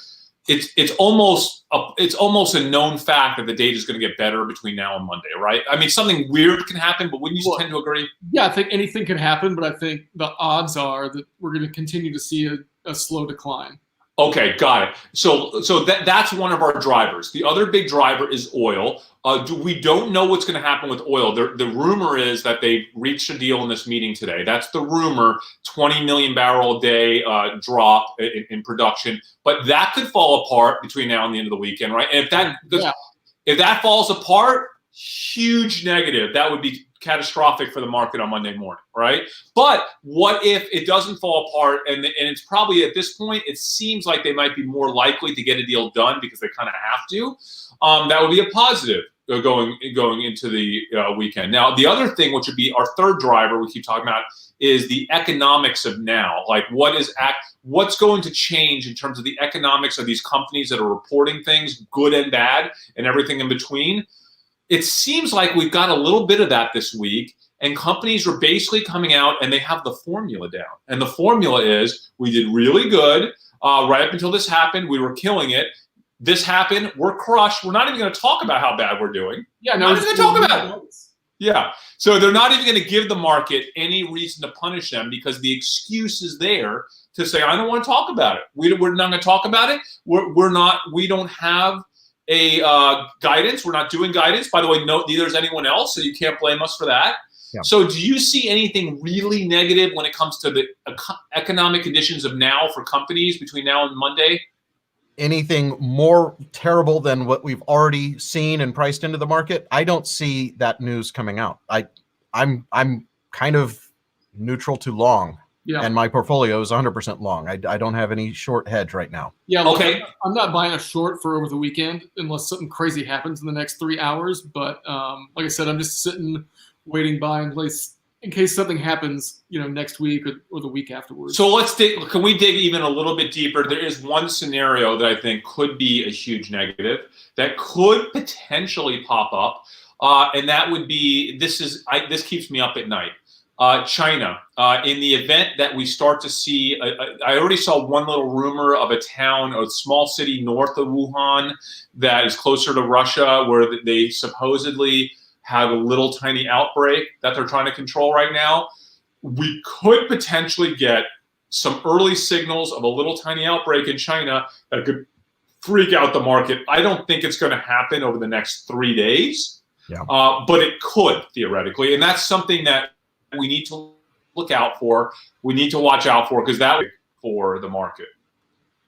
it's almost a known fact that the data is going to get better between now and Monday, right? I mean, something weird can happen, but wouldn't you tend to agree? Yeah, I think anything can happen, but I think the odds are that we're going to continue to see a slow decline. Okay, got it. So that's one of our drivers. The other big driver is oil. We don't know what's going to happen with oil. The rumor is that they reached a deal in this meeting today. That's the rumor, 20 million barrel a day drop in production. But that could fall apart between now and the end of the weekend, right? And if that falls apart, huge negative. That would be catastrophic for the market on Monday morning, right? But what if it doesn't fall apart, and it's probably at this point, it seems like they might be more likely to get a deal done because they kind of have to. That would be a positive going into the weekend. Now, the other thing, which would be our third driver we keep talking about, is the economics of now. Like what's going to change in terms of the economics of these companies that are reporting things, good and bad, and everything in between. It seems like we've got a little bit of that this week, and companies are basically coming out and they have the formula down. And the formula is, we did really good right up until this happened. We were killing it. This happened. We're crushed. We're not even going to talk about how bad we're doing. Yeah, no, we're not even going to talk about it. Yeah. So they're not even going to give the market any reason to punish them because the excuse is there to say, I don't want to talk about it. We're not going to talk about it. We don't have a guidance. We're not doing guidance. By the way, neither is anyone else, so you can't blame us for that. Yeah. So do you see anything really negative when it comes to the economic conditions of now for companies between now and Monday? Anything more terrible than what we've already seen and priced into the market? I don't see that news coming out. I'm kind of neutral to long. Yeah. And my portfolio is 100% long. I don't have any short hedge right now. Yeah, look, okay. I'm not buying a short for over the weekend unless something crazy happens in the next 3 hours. But like I said, I'm just sitting, waiting by in case something happens, next week or the week afterwards. So can we dig even a little bit deeper? There is one scenario that I think could be a huge negative that could potentially pop up, and that would be this keeps me up at night. China, in the event that we start to see, I already saw one little rumor of a small city north of Wuhan that is closer to Russia, where they supposedly had a little tiny outbreak that they're trying to control right now. We could potentially get some early signals of a little tiny outbreak in China that could freak out the market. I don't think it's going to happen over the next 3 days, but it could theoretically. And that's something that we need to look out for. We need to watch out for, because that would be for the market,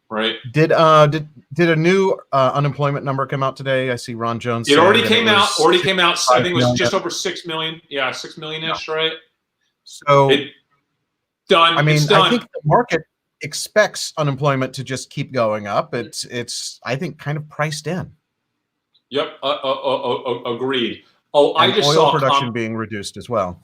right? Did a new unemployment number come out today? I see Ron Jones. It already came out. Already came out. I think it was million. just over 6 million. Yeah, 6 million-ish, right? So done. I mean, it's done. I think the market expects unemployment to just keep going up. It's I think kind of priced in. Yep. Agreed. Oh, and I just oil saw production being reduced as well.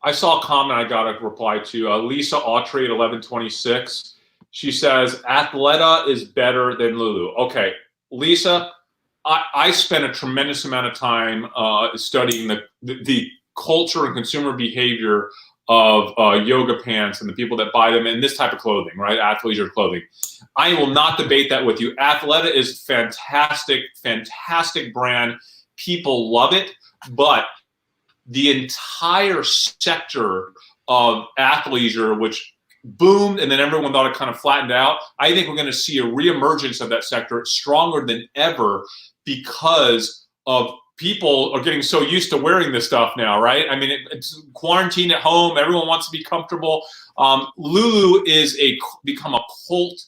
I saw a comment I got a reply to. Lisa Autry at 1126. She says Athleta is better than Lulu. Okay, Lisa, I spent a tremendous amount of time studying the culture and consumer behavior of yoga pants and the people that buy them and this type of clothing, right? Athleisure clothing. I will not debate that with you. Athleta is fantastic, fantastic brand. People love it, but the entire sector of athleisure, which boomed and then everyone thought it kind of flattened out, I think we're going to see a reemergence of that sector stronger than ever, because of people are getting so used to wearing this stuff now, right? I mean, it's quarantine at home. Everyone wants to be comfortable. Lulu is become a cult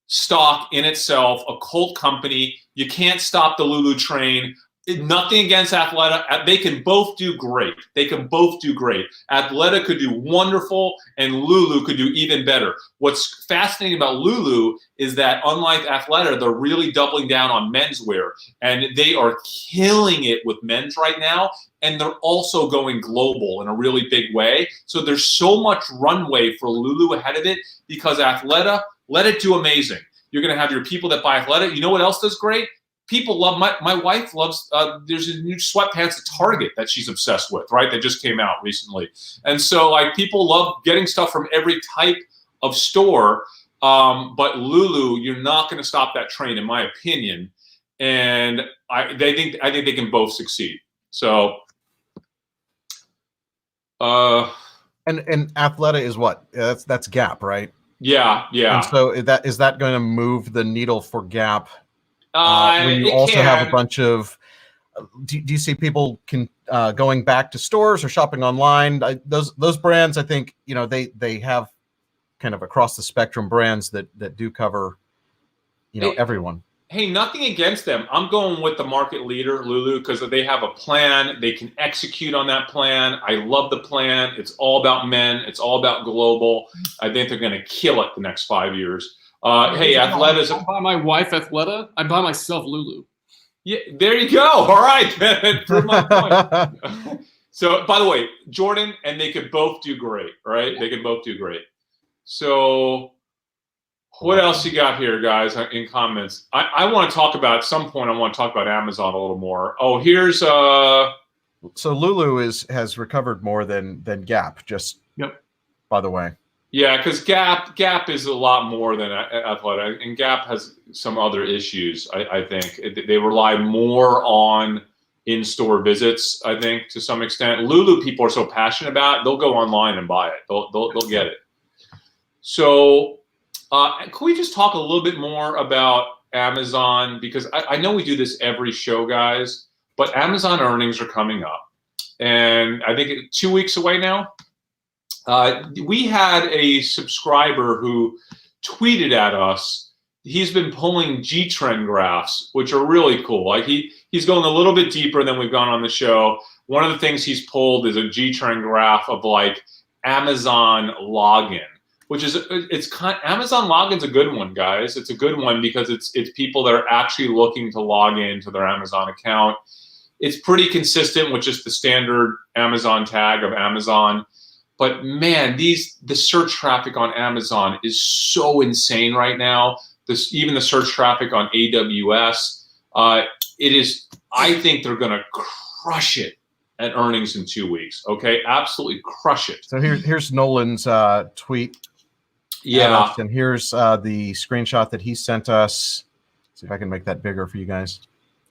stock in itself, a cult company. You can't stop the Lulu train. Nothing against Athleta. They can both do great. They can both do great. Athleta could do wonderful, and Lulu could do even better. What's fascinating about Lulu is that, unlike Athleta, they're really doubling down on menswear, and they are killing it with men's right now, and they're also going global in a really big way. So there's so much runway for Lulu ahead of it, because Athleta, let it do amazing. You're going to have your people that buy Athleta. You know what else does great? People love, my wife loves, there's a new sweatpants at Target that she's obsessed with, right? That just came out recently. And so like people love getting stuff from every type of store. But Lulu, you're not going to stop that train, in my opinion. And I think they can both succeed. So, and Athleta is what? That's Gap, right? Yeah. And so is that going to move the needle for Gap? When you also have a bunch of, do you see people going back to stores or shopping online? Those brands, I think, they have kind of across the spectrum brands that do cover, everyone. Hey, nothing against them. I'm going with the market leader, Lulu, because they have a plan. They can execute on that plan. I love the plan. It's all about men. It's all about global. I think they're going to kill it the next 5 years. Hey, Athleta's. I buy my wife Athleta. I buy myself Lulu. Yeah, there you go. All right, prove my point. So, by the way, Jordan, and they could both do great, right? They could both do great. So, what else you got here, guys, in comments? I want to talk about, at some point, I want to talk about Amazon a little more. Oh, here's So Lulu has recovered more than Gap. Just by the way. Yeah, because Gap is a lot more than Athleta, and Gap has some other issues. I think they rely more on in-store visits. I think to some extent, Lulu people are so passionate about it, they'll go online and buy it. They'll get it. So, can we just talk a little bit more about Amazon? Because I know we do this every show, guys, but Amazon earnings are coming up, and I think 2 weeks away now. We had a subscriber who tweeted at us. He's been pulling G-trend graphs, which are really cool. Like he's going a little bit deeper than we've gone on the show. One of the things he's pulled is a G-trend graph of like Amazon login, which is Amazon login's a good one, guys. It's a good one because it's people that are actually looking to log into their Amazon account. It's pretty consistent with just the standard Amazon tag of Amazon. But man, the search traffic on Amazon is so insane right now. Even the search traffic on AWS, it is. I think they're going to crush it at earnings in 2 weeks. Okay, absolutely crush it. So here's Nolan's tweet. Yeah, and here's the screenshot that he sent us. See if I can make that bigger for you guys.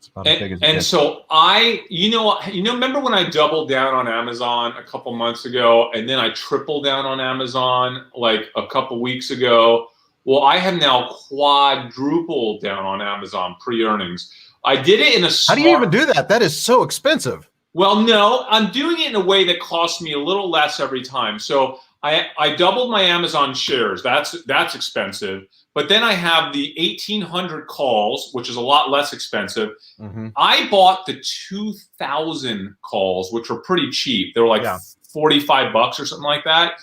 about as big as it And gets. so remember when I doubled down on Amazon a couple months ago, and then I tripled down on Amazon like a couple weeks ago? Well, I have now quadrupled down on Amazon pre-earnings. I did it in a How do you even do that? That is so expensive. Well, no, I'm doing it in a way that costs me a little less every time. So I doubled my Amazon shares. That's expensive. But then I have the 1,800 calls, which is a lot less expensive. Mm-hmm. I bought the 2,000 calls, which were pretty cheap. They were like $45 or something like that.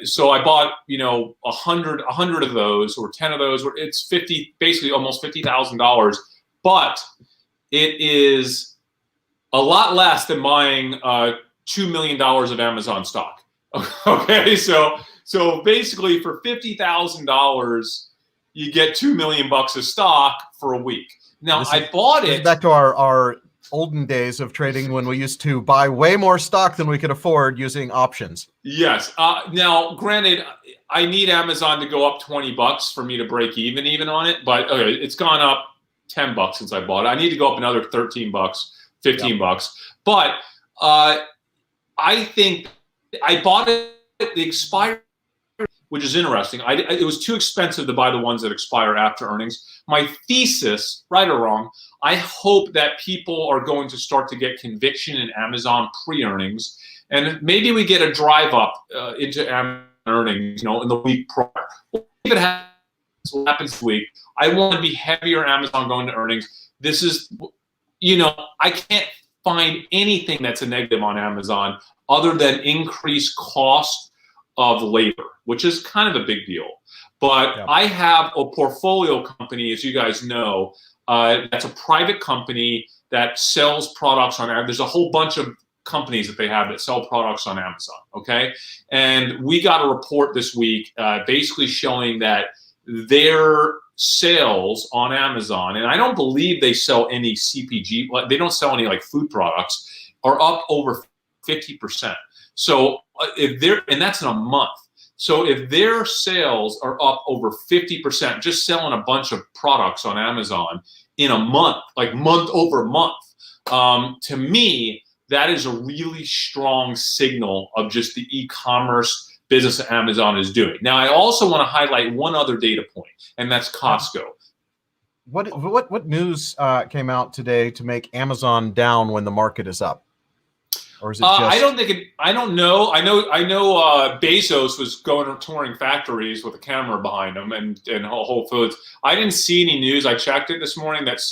So I bought, 100 of those or 10 of those. It's basically almost $50,000. But it is a lot less than buying $2 million of Amazon stock. Okay, so basically for $50,000, you get $2 million of stock for a week. Now I bought it back to our olden days of trading when we used to buy way more stock than we could afford using options. Yes. Now, granted, I need Amazon to go up $20 for me to break even on it, but okay, it's gone up $10 since I bought it. I need to go up another $13, $15. But I think I bought it at the expired, which is interesting. It was too expensive to buy the ones that expire after earnings. My thesis, right or wrong, I hope that people are going to start to get conviction in Amazon pre-earnings, and maybe we get a drive up into Amazon earnings, in the week prior. If it happens, what happens this week, I want to be heavier Amazon going to earnings. This is, I can't find anything that's a negative on Amazon other than increased cost of labor, which is kind of a big deal. But I have a portfolio company, as you guys know, that's a private company that sells products on Amazon. There's a whole bunch of companies that they have that sell products on Amazon, okay? And we got a report this week basically showing that their sales on Amazon, and I don't believe they sell any CPG, they don't sell any like food products, are up over 50%. So and that's in a month. So if their sales are up over 50%, just selling a bunch of products on Amazon in a month, like month over month, to me, that is a really strong signal of just the e-commerce business that Amazon is doing. Now, I also want to highlight one other data point, and that's Costco. What news came out today to make Amazon down when the market is up? Or is it just... I don't know. I know Bezos was going touring factories with a camera behind him and Whole Foods. I didn't see any news. I checked it this morning. That's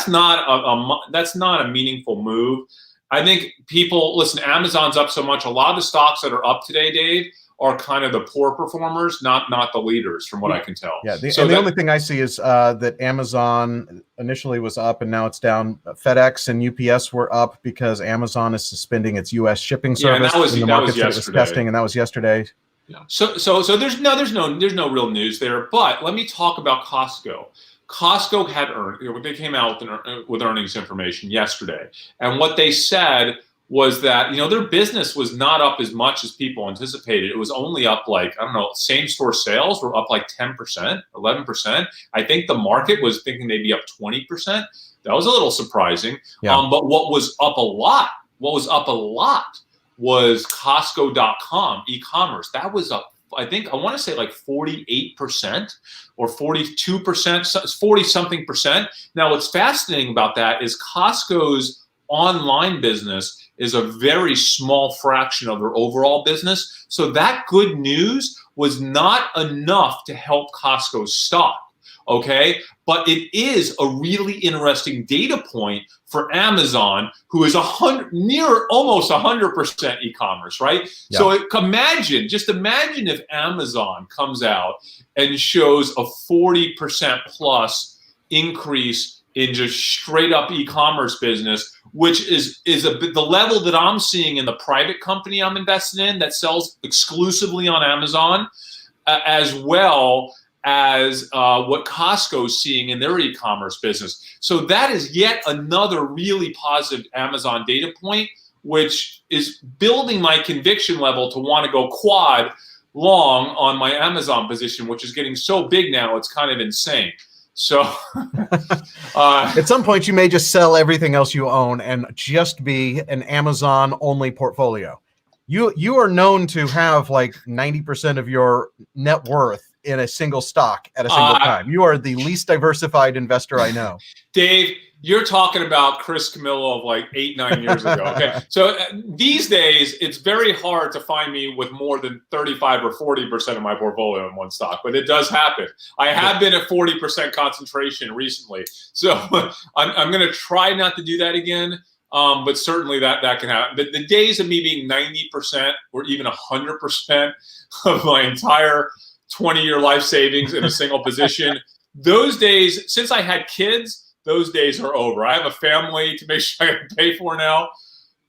not a meaningful move. I think listen, Amazon's up so much. A lot of the stocks that are up today, Dave, are kind of the poor performers, not the leaders, from what I can tell. Yeah, the only thing I see is that Amazon initially was up and now it's down. FedEx and UPS were up because Amazon is suspending its U.S. shipping service in the markets that it was testing, and that was yesterday. Yeah. So there's no real news there. But let me talk about Costco. Costco had they came out with earnings information yesterday, and what they said was that their business was not up as much as people anticipated. It was only up same store sales were up like 10%, 11%. I think the market was thinking they'd be up 20%. That was a little surprising. Yeah. But what was up a lot was Costco.com e-commerce. That was up, I want to say like 48% or 42%, 40 something percent. Now, what's fascinating about that is Costco's online business is a very small fraction of their overall business. So that good news was not enough to help Costco's stock, okay? But it is a really interesting data point for Amazon, who is almost 100% e-commerce, right? Yeah. So imagine if Amazon comes out and shows a 40% plus increase in just straight up e-commerce business, which is the level that I'm seeing in the private company I'm invested in that sells exclusively on Amazon, as well as what Costco's seeing in their e-commerce business. So that is yet another really positive Amazon data point, which is building my conviction level to want to go quad long on my Amazon position, which is getting so big now, it's kind of insane. So at some point, you may just sell everything else you own and just be an Amazon only portfolio. You are known to have like 90% of your net worth in a single stock at a single time. You are the least diversified investor I know. Dave, you're talking about Chris Camillo of like 8-9 years ago. Okay. So these days, it's very hard to find me with more than 35 or 40% of my portfolio in one stock, but it does happen. I have been at 40% concentration recently. So I'm going to try not to do that again. But certainly that can happen. The days of me being 90% or even 100% of my entire 20-year life savings in a single position, those days, since I had kids, those days are over. I have a family to make sure I can pay for now,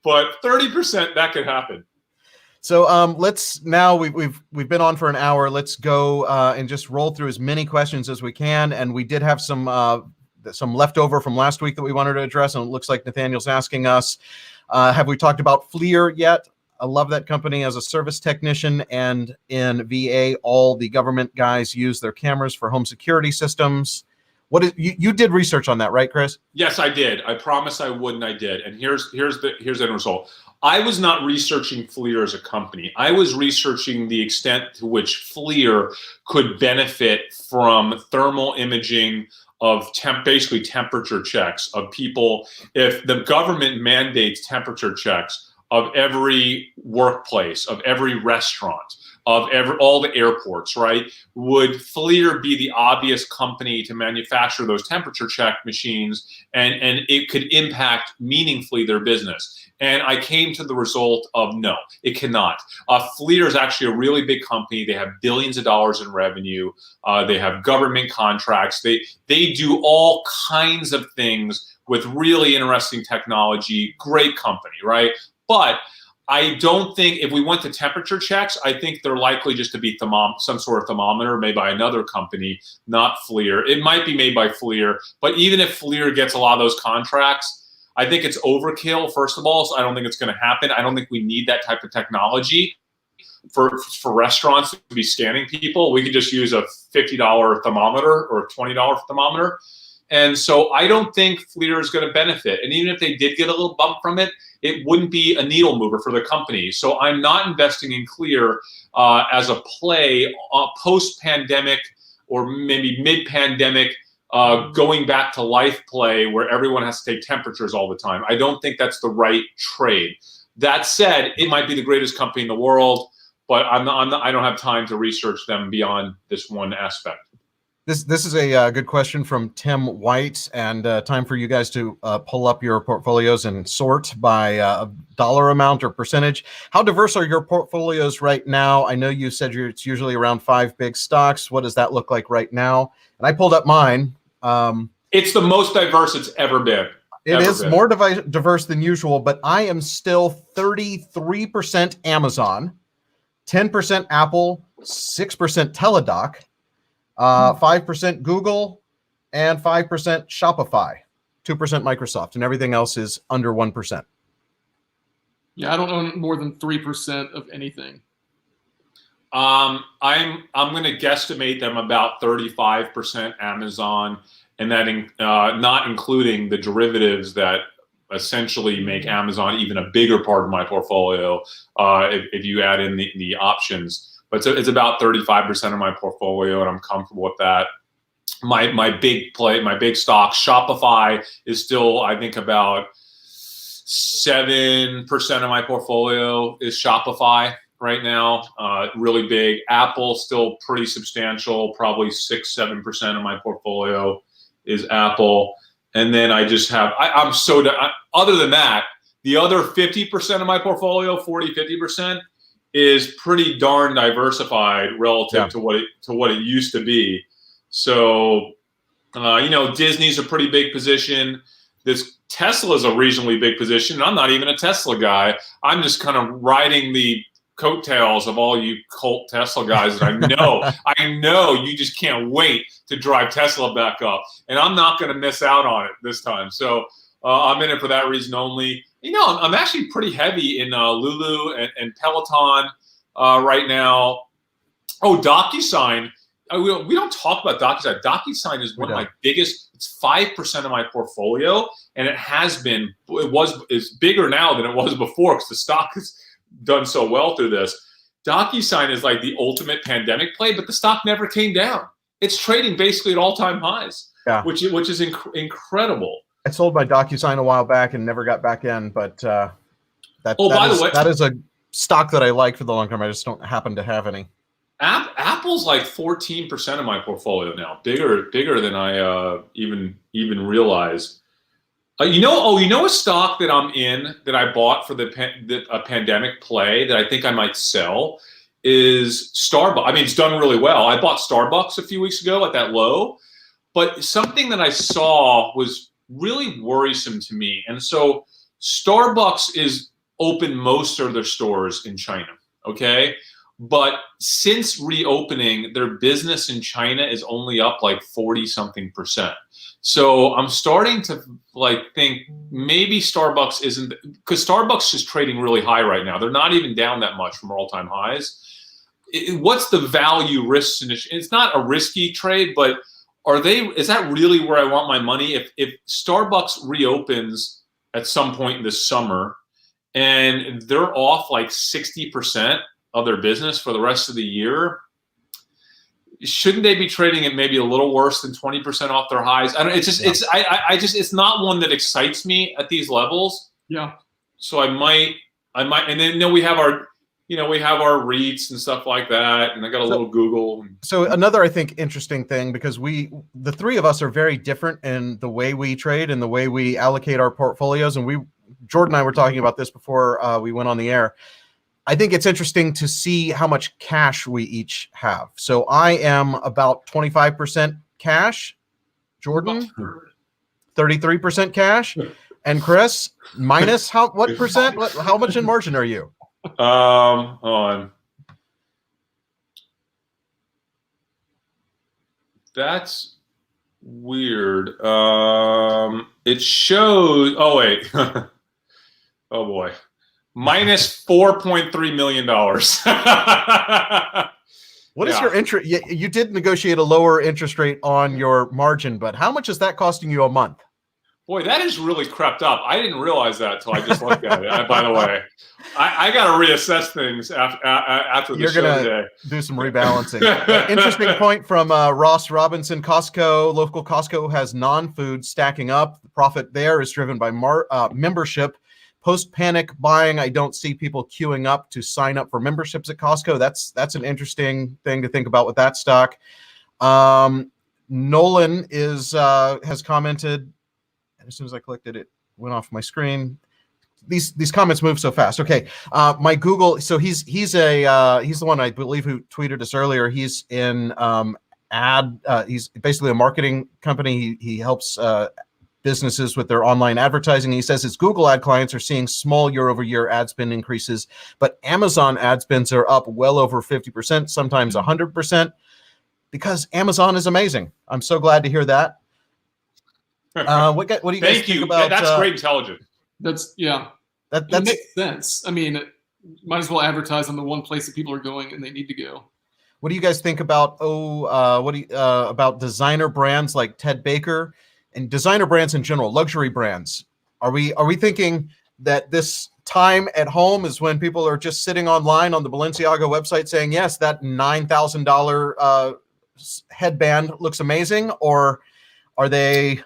but 30%, that could happen. So let's now we've been on for an hour. Let's go and just roll through as many questions as we can. And we did have some leftover from last week that we wanted to address, and it looks like Nathaniel's asking us, have we talked about FLIR yet? I love that company as a service technician, and in VA, all the government guys use their cameras for home security systems. What is you did research on that, right, Chris? Yes, I did. I promised I would, and I did. And here's the end result. I was not researching FLIR as a company. I was researching the extent to which FLIR could benefit from thermal imaging of basically temperature checks of people. If the government mandates temperature checks of every workplace, of every restaurant, of all the airports, right? Would FLIR be the obvious company to manufacture those temperature check machines, and it could impact meaningfully their business? And I came to the result of no, it cannot. FLIR is actually a really big company. They have billions of dollars in revenue. They have government contracts. They do all kinds of things with really interesting technology. Great company, right? But I don't think if we went to temperature checks, I think they're likely just to be some sort of thermometer made by another company, not FLIR. It might be made by FLIR, but even if FLIR gets a lot of those contracts, I think it's overkill, first of all, so I don't think it's going to happen. I don't think we need that type of technology for restaurants to be scanning people. We could just use a $50 thermometer or a $20 thermometer. And so I don't think FLIR is going to benefit. And even if they did get a little bump from it, it wouldn't be a needle mover for the company. So I'm not investing in FLIR as a play post-pandemic or maybe mid-pandemic going back to life play where everyone has to take temperatures all the time. I don't think that's the right trade. That said, it might be the greatest company in the world, but I don't have time to research them beyond this one aspect. This is a good question from Tim White, and time for you guys to pull up your portfolios and sort by dollar amount or percentage. How diverse are your portfolios right now? I know you said it's usually around 5 big stocks. What does that look like right now? And I pulled up mine. It's the most diverse it's ever been. It is more diverse than usual, but I am still 33% Amazon, 10% Apple, 6% Teladoc, 5% Google, and 5% Shopify, 2% Microsoft, and everything else is under 1%. Yeah, I don't own more than 3% of anything. I'm going to guesstimate them about 35% Amazon, and that not including the derivatives that essentially make Amazon even a bigger part of my portfolio if you add in the options. But it's about 35% of my portfolio, and I'm comfortable with that. My big stock, Shopify, is still, I think, about 7% of my portfolio is Shopify right now. Really big. Apple, still pretty substantial, probably 6-7% of my portfolio is Apple. And then I just have, other than that, the other 50% of my portfolio, 40-50%, is pretty darn diversified relative to what it used to be. So, Disney's a pretty big position. This Tesla is a reasonably big position. And I'm not even a Tesla guy. I'm just kind of riding the coattails of all you cult Tesla guys that I know. I know you just can't wait to drive Tesla back up, and I'm not going to miss out on it this time. So I'm in it for that reason only. I'm actually pretty heavy in Lulu and Peloton right now. Oh, DocuSign we don't talk about DocuSign. DocuSign is one of my biggest. It's 5% of my portfolio, and it's bigger now than it was before because the stock has done so well through this. DocuSign is like the ultimate pandemic play, but the stock never came down. It's trading basically at all-time highs, which is incredible. I sold my DocuSign a while back and never got back in, but by the way, that is a stock that I like for the long term. I just don't happen to have any. Apple's like 14% of my portfolio now, bigger than I even realized. You know a stock that I'm in that I bought for a pandemic play that I think I might sell is Starbucks. I mean, it's done really well. I bought Starbucks a few weeks ago at that low, but something that I saw was really worrisome to me. And so Starbucks is open most of their stores in China, okay? But since reopening, their business in China is only up like 40-something%. So I'm starting to think maybe Starbucks isn't, because Starbucks is trading really high right now. They're not even down that much from all-time highs. What's the value risk? It's not a risky trade, but is that really where I want my money? If Starbucks reopens at some point this summer and they're off like 60% of their business for the rest of the year, shouldn't they be trading at maybe a little worse than 20% off their highs? I don't. It's just it's not one that excites me at these levels. Yeah. So I might, and then we have our REITs and stuff like that, and I got a little Google. So another, I think, interesting thing, because the three of us are very different in the way we trade and the way we allocate our portfolios, and Jordan and I were talking about this before we went on the air. I think it's interesting to see how much cash we each have. So I am about 25% cash. Jordan, 33% cash. And Chris, minus what percent? How much in margin are you? That's weird. It shows. Oh wait. Oh boy. Minus $4.3 million. What is your interest? You did negotiate a lower interest rate on your margin, but how much is that costing you a month? Boy, that has really crept up. I didn't realize that until I just looked at it. By the way, I got to reassess things after the show today. You're going to do some rebalancing. Interesting point from Ross Robinson. Local Costco has non-food stacking up. The profit there is driven by membership. Post-panic buying, I don't see people queuing up to sign up for memberships at Costco. That's an interesting thing to think about with that stock. Nolan has commented. As soon as I clicked it went off my screen. These comments move so fast. Okay, my Google. So he's the one I believe who tweeted us earlier. He's in he's basically a marketing company. He helps businesses with their online advertising. He says his Google ad clients are seeing small year-over-year ad spend increases, but Amazon ad spends are up well over 50%, sometimes 100%, because Amazon is amazing. I'm so glad to hear that. What do you guys think about? That's great intelligence. That makes sense. I mean, might as well advertise on the one place that people are going and they need to go. What do you guys think about about designer brands like Ted Baker? And designer brands in general, luxury brands. Are we thinking that this time at home is when people are just sitting online on the Balenciaga website saying, yes, that $9,000 headband looks amazing, or are they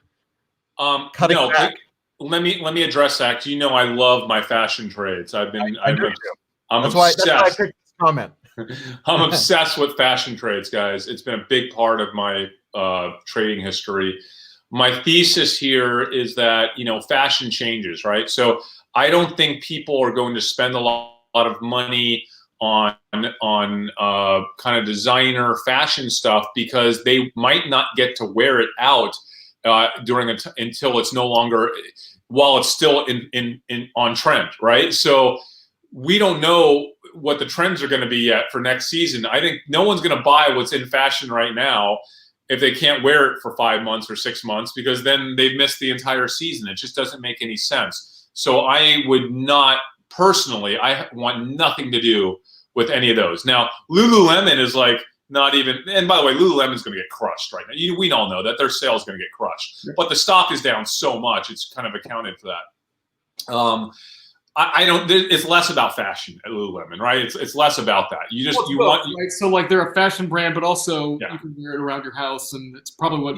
cutting back? Let me address that. You know, I love my fashion trades. I'm that's why I picked this comment. I'm obsessed with fashion trades, guys. It's been a big part of my trading history. My thesis here is that, fashion changes, right? So I don't think people are going to spend a lot of money on kind of designer fashion stuff because they might not get to wear it out until it's no longer, while it's still on trend, right? So we don't know what the trends are going to be yet for next season. I think no one's going to buy what's in fashion right now if they can't wear it for 5 months or 6 months, because then they've missed the entire season. It just doesn't make any sense. So I would not, personally, I want nothing to do with any of those. Now, Lululemon is like Not even. And by the way, Lululemon's going to get crushed right now. We all know that their sales going to get crushed, but the stock is down so much, it's kind of accounted for that. I don't. It's less about fashion at Lululemon, right? It's less about that. You just want. Right? So like they're a fashion brand, but also you can wear it around your house, and it's probably what.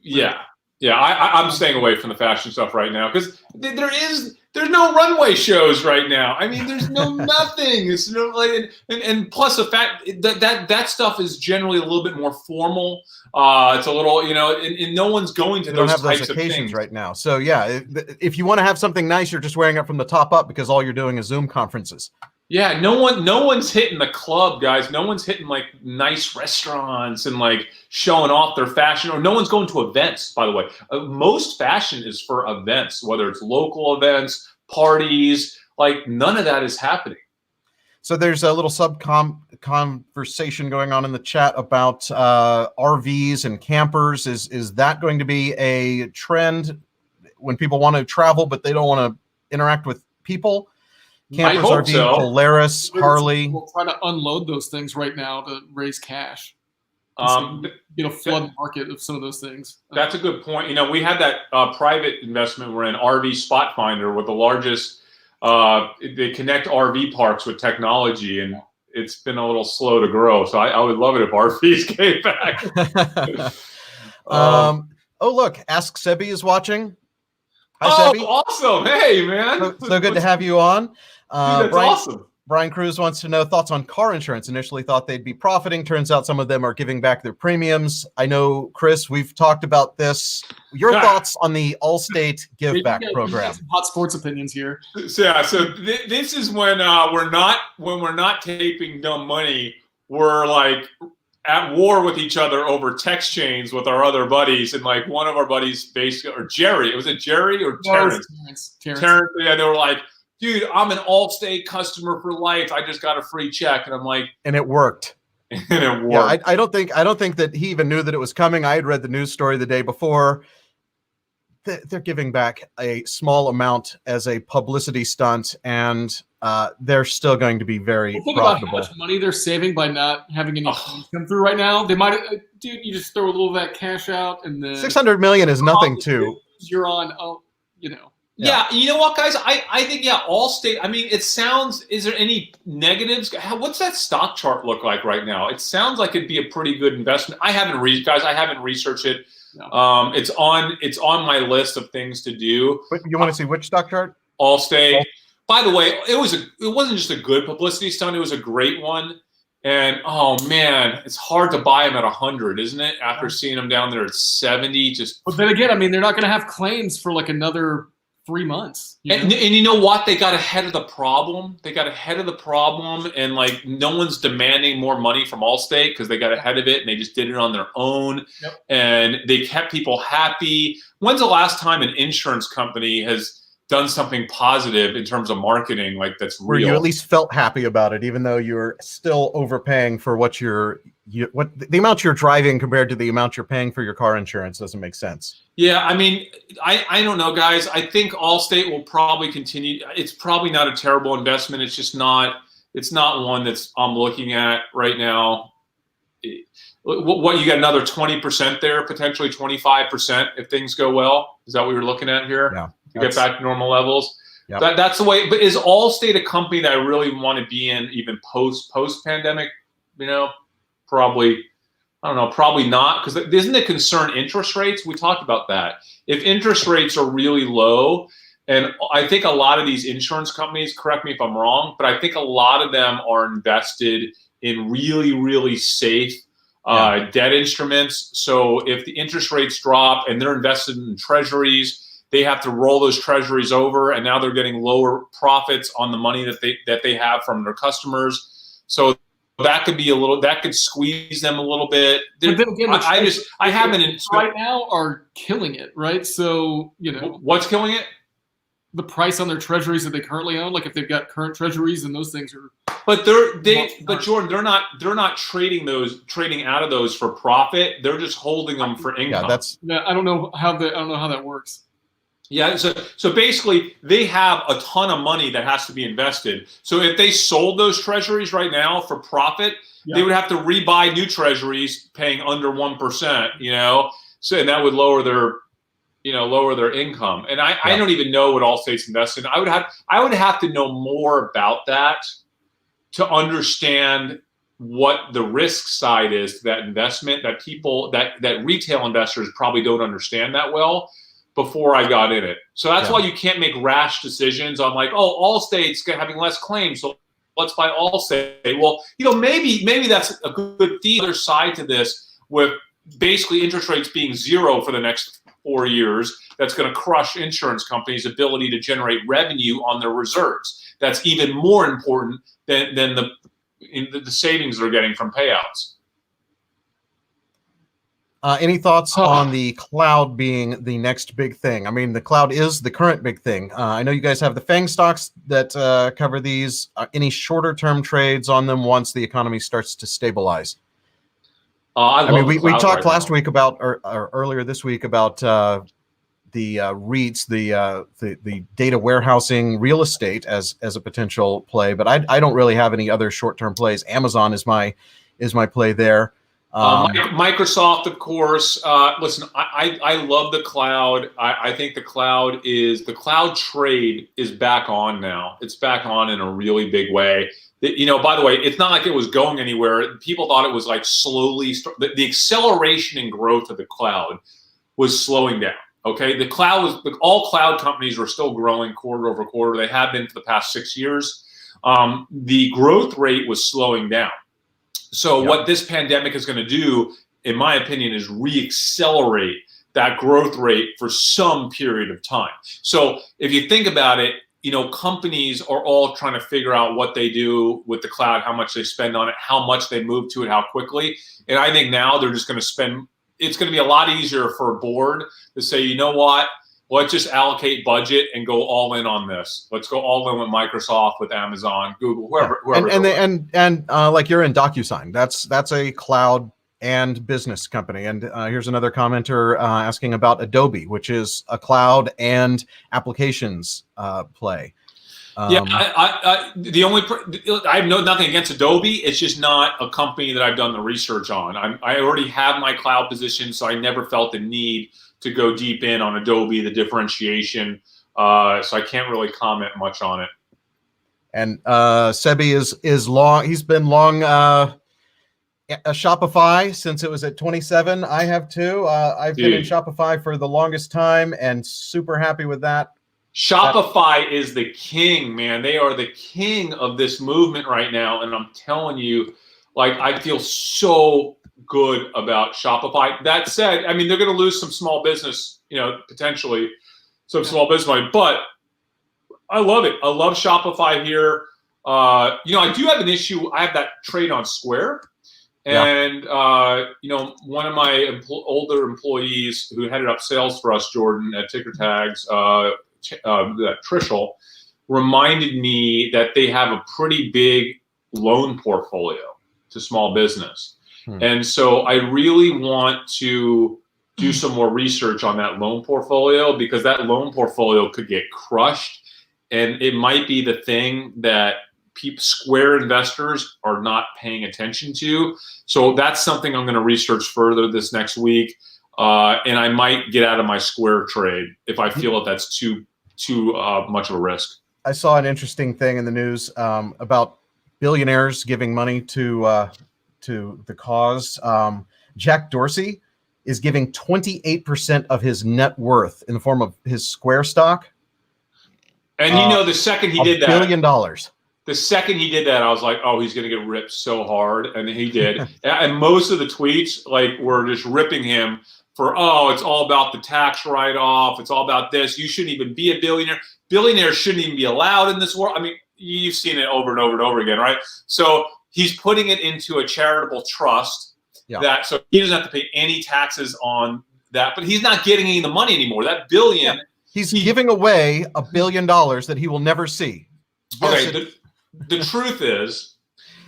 Yeah. I'm staying away from the fashion stuff right now because there's no runway shows right now. I mean, there's no nothing. It's no like, and plus the fact that stuff is generally a little bit more formal. It's a little, and no one's going to those types of occasions right now. So yeah, if you want to have something nice, you're just wearing it from the top up because all you're doing is Zoom conferences. Yeah, no one's hitting the club, guys. No one's hitting like nice restaurants and like showing off their fashion, or no one's going to events, by the way. Most fashion is for events, whether it's local events, parties, like none of that is happening. So there's a little conversation going on in the chat about RVs and campers. Is that going to be a trend when people want to travel, but they don't want to interact with people? Campers, RV, so. Polaris, Harley. We'll try to unload those things right now to raise cash. Get a flood market of some of those things. That's a good point. We had that private investment we're in, RV Spot Finder, with the largest. They connect RV parks with technology, and it's been a little slow to grow. So I would love it if RVs came back. Oh, look, Ask Sebi is watching. Hi, Sebi. Awesome. Hey, man. So good to have you on. That's awesome. Brian Cruz wants to know thoughts on car insurance. Initially thought they'd be profiting. Turns out some of them are giving back their premiums. I know, Chris, we've talked about this. Your thoughts on the Allstate Give Back program? Some hot sports opinions here. So this is when we're not taping Dumb Money. We're like at war with each other over text chains with our other buddies, and like one of our buddies, basically, or Jerry, was it Jerry or Terrence? Terrence. Yeah, they were like, dude, I'm an Allstate customer for life. I just got a free check. And I'm like, and it worked. And it worked. Yeah, I don't think that he even knew that it was coming. I had read the news story the day before. They're giving back a small amount as a publicity stunt, and they're still going to be very think profitable. About how much money they're saving by not having any claims come through right now. They might, dude, you just throw a little of that cash out, and then $600 million is nothing too. You're on, Yeah, you know what, guys? I think, Allstate, I mean, it sounds, is there any negatives? What's that stock chart look like right now? It sounds like it'd be a pretty good investment. I haven't researched it. No. It's on my list of things to do. You want to see which stock chart? Allstate. By the way, it wasn't just a good publicity stunt, it was a great one. And oh man, it's hard to buy them at 100, isn't it? After seeing them down there at 70, But then again, I mean, they're not going to have claims for like another 3 months. And you know what? They got ahead of the problem. And like no one's demanding more money from Allstate because they got ahead of it and they just did it on their own. Yep. And they kept people happy. When's the last time an insurance company has done something positive in terms of marketing, like that's real? Where you at least felt happy about it, even though you're still overpaying for what the amount you're driving compared to the amount you're paying for your car insurance doesn't make sense. Yeah, I mean, I don't know, guys. I think Allstate will probably continue. It's probably not a terrible investment. It's just not. It's not one that's I'm looking at right now. What you got another 20% there, potentially 25% if things go well. Is that what you're looking at here? Yeah. To get back to normal levels. Yep. That's the way. But is Allstate a company that I really want to be in, even post pandemic? Probably. I don't know. Probably not, because isn't the concern interest rates? We talked about that. If interest rates are really low, and I think a lot of these insurance companies, correct me if I'm wrong, but I think a lot of them are invested in really, really safe debt instruments. So if the interest rates drop and they're invested in treasuries, they have to roll those treasuries over, and now they're getting lower profits on the money that they have from their customers. So that could squeeze them a little bit. But then again, I haven't right now are killing it, right? So what's killing it? The price on their treasuries that they currently own. Like if they've got current treasuries, and those things are. But Jordan, they're not trading out of those for profit. They're just holding them for income. I don't know how that works. Yeah, so basically they have a ton of money that has to be invested. So if they sold those treasuries right now for profit, they would have to rebuy new treasuries paying under 1%, so, and that would lower their income. And I don't even know what Allstate's invested in. I would have to know more about that to understand what the risk side is to that investment that that retail investors probably don't understand that well before I got in it. So that's why you can't make rash decisions on like, oh, Allstate's having less claims, so let's buy Allstate. Well, maybe that's a good the other side to this, with basically interest rates being zero for the next 4 years. That's going to crush insurance companies' ability to generate revenue on their reserves. That's even more important than the savings they're getting from payouts. Any thoughts on the cloud being the next big thing? I mean, the cloud is the current big thing. I know you guys have the FANG stocks that cover these. Any shorter term trades on them once the economy starts to stabilize? I mean, we talked last week about, or earlier this week, about the REITs, the data warehousing real estate as a potential play, but I don't really have any other short term plays. Amazon is my play there. Microsoft, of course. Listen, I love the cloud. I think the cloud trade is back on now. It's back on in a really big way. By the way, it's not like it was going anywhere. People thought it was like slowly. The acceleration in growth of the cloud was slowing down. Okay, the cloud was all cloud companies were still growing quarter over quarter. They have been for the past 6 years. The growth rate was slowing down. So what this pandemic is going to do, in my opinion, is re-accelerate that growth rate for some period of time. So if you think about it, companies are all trying to figure out what they do with the cloud, how much they spend on it, how much they move to it, how quickly. And I think now they're just going to spend. It's going to be a lot easier for a board to say, you know what? Let's just allocate budget and go all in on this. Let's go all in with Microsoft, with Amazon, Google, whoever. And like you're in DocuSign. That's a cloud and business company. And here's another commenter asking about Adobe, which is a cloud and applications play. I have nothing against Adobe. It's just not a company that I've done the research on. I already have my cloud position, so I never felt the need to go deep in on Adobe, the differentiation. So I can't really comment much on it. And Sebi is long. He's been long a Shopify since it was at 27. I have too. I've been in Shopify for the longest time and super happy with that. Shopify is the king, man. They are the king of this movement right now. And I'm telling you, like, I feel so good about Shopify. That said, I mean, they're going to lose some small business, potentially some small business money, but I love it. I love Shopify here. I do have an issue. I have that trade on Square. And, one of my older employees who headed up sales for us, Jordan, at Ticker Tags, Trishel, reminded me that they have a pretty big loan portfolio to small business. And so I really want to do some more research on that loan portfolio, because that loan portfolio could get crushed. And it might be the thing that Square investors are not paying attention to. So that's something I'm going to research further this next week. And I might get out of my Square trade if I feel that that's too much of a risk. I saw an interesting thing in the news about billionaires giving money to the cause. Jack Dorsey is giving 28% of his net worth in the form of his Square stock. And the second he did that, $1 billion. The second he did that, I was like, oh, he's going to get ripped so hard. And he did. And most of the tweets were just ripping him for, it's all about the tax write-off. It's all about this. You shouldn't even be a billionaire. Billionaires shouldn't even be allowed in this world. I mean, you've seen it over and over and over again, right? So he's putting it into a charitable trust so he doesn't have to pay any taxes on that. But he's not getting any of the money anymore. That billion. Yeah. He's giving away $1 billion that he will never see. Okay, the truth is